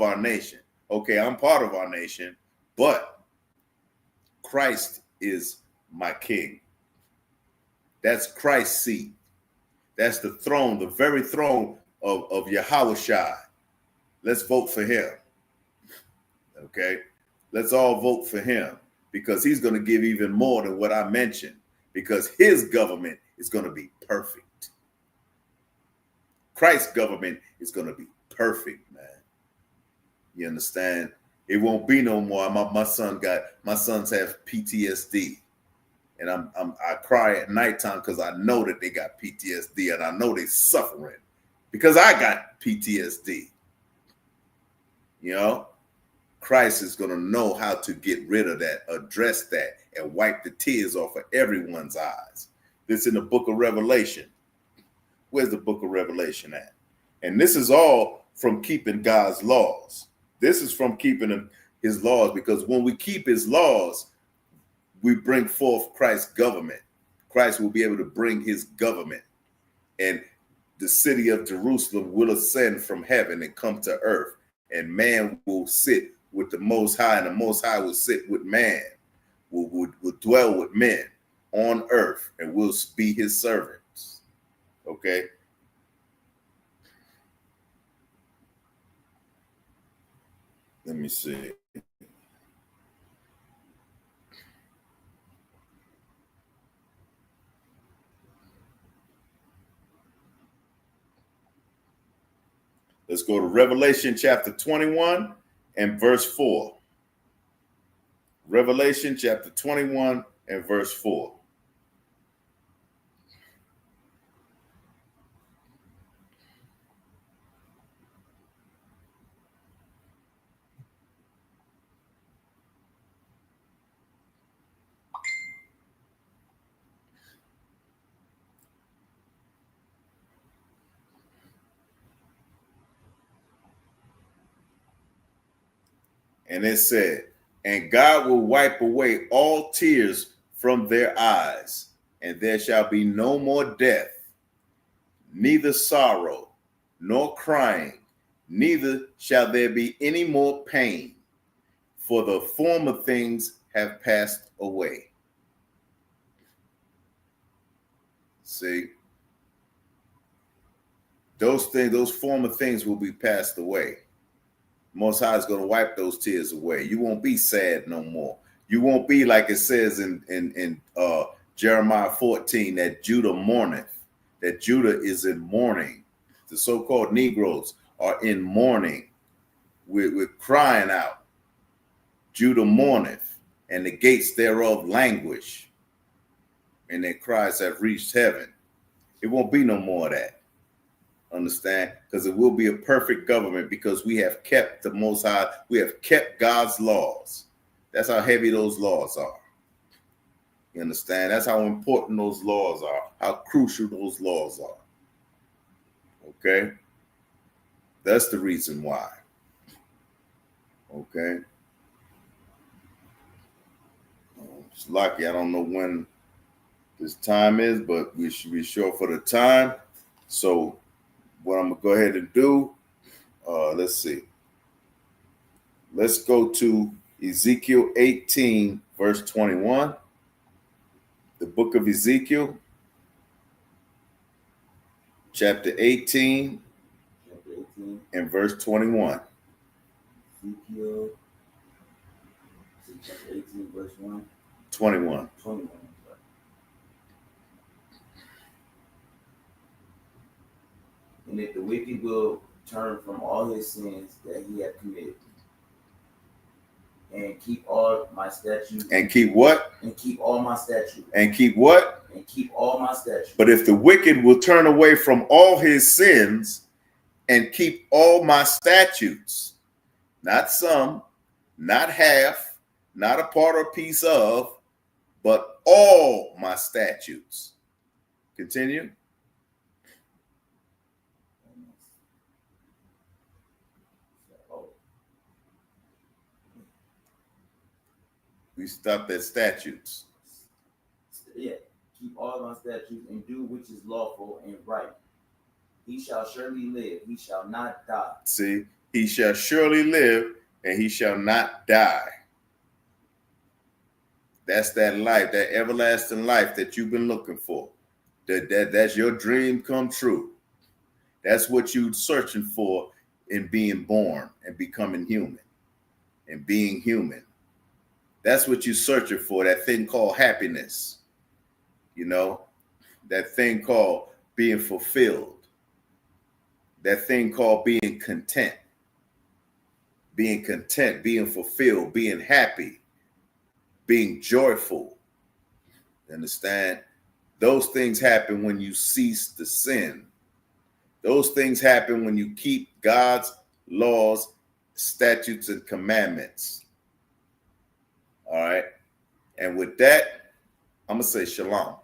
our nation. Okay, I'm part of our nation, but Christ is my king. That's Christ's seat. That's the throne, the very throne of Yahushua. Let's vote for him. Okay, let's all vote for him, because he's going to give even more than what I mentioned, because his government is going to be perfect. Christ's government is going to be perfect, man. You understand? It won't be no more. My sons have PTSD, and I cry at nighttime because I know that they got PTSD, and I know they're suffering because I got PTSD. You know? Christ is going to know how to get rid of that, address that, and wipe the tears off of everyone's eyes. This in the book of Revelation. Where's the book of Revelation at? And this is all from keeping God's laws. This is from keeping his laws, because when we keep his laws, we bring forth Christ's government. Christ will be able to bring his government, and the city of Jerusalem will ascend from heaven and come to earth, and man will sit with the Most High, and the Most High will sit with man. will dwell with men on earth, and will be his servants. Okay. Let me see. Let's go to Revelation chapter 21 and verse 4. Revelation chapter 21 and verse 4. And it said, and God will wipe away all tears from their eyes, and there shall be no more death, neither sorrow, nor crying, neither shall there be any more pain, for the former things have passed away. See, those things, those former things will be passed away. Most High is going to wipe those tears away. You won't be sad no more. You won't be like it says in Jeremiah 14 that Judah mourneth, that Judah is in mourning. The so-called Negroes are in mourning. We're crying out. Judah mourneth, and the gates thereof languish, and their cries have reached heaven. It won't be no more of that. Understand? Because it will be a perfect government, because we have kept the Most High, we have kept God's laws. That's how heavy those laws are. You understand? That's how important those laws are, how crucial those laws are. Okay? That's the reason why. Okay? It's lucky. I don't know when this time is, but we should be sure for the time. So what I'm gonna go ahead and do, let's see. Let's go to Ezekiel 18, verse 21. The book of Ezekiel, chapter 18, and verse 21. Ezekiel, chapter 18, verse 1. 21. 21. And if the wicked will turn from all his sins that he hath committed, and keep all my statutes. And keep what? And keep all my statutes. And keep what? And keep all my statutes. But if the wicked will turn away from all his sins and keep all my statutes, not some, not half, not a part or piece of, but all my statutes. Continue. We stopped at statutes. Yeah. Keep all my statutes and do which is lawful and right. He shall surely live. He shall not die. See, he shall surely live and he shall not die. That's that life, that everlasting life that you've been looking for. That's your dream come true. That's what you're searching for in being born and becoming human and being human. That's what you're searching for, that thing called happiness. You know, that thing called being fulfilled. That thing called being content. Being content, being fulfilled, being happy, being joyful. Understand? Those things happen when you cease to sin. Those things happen when you keep God's laws, statutes, and commandments. All right. And with that, I'm going to say shalom.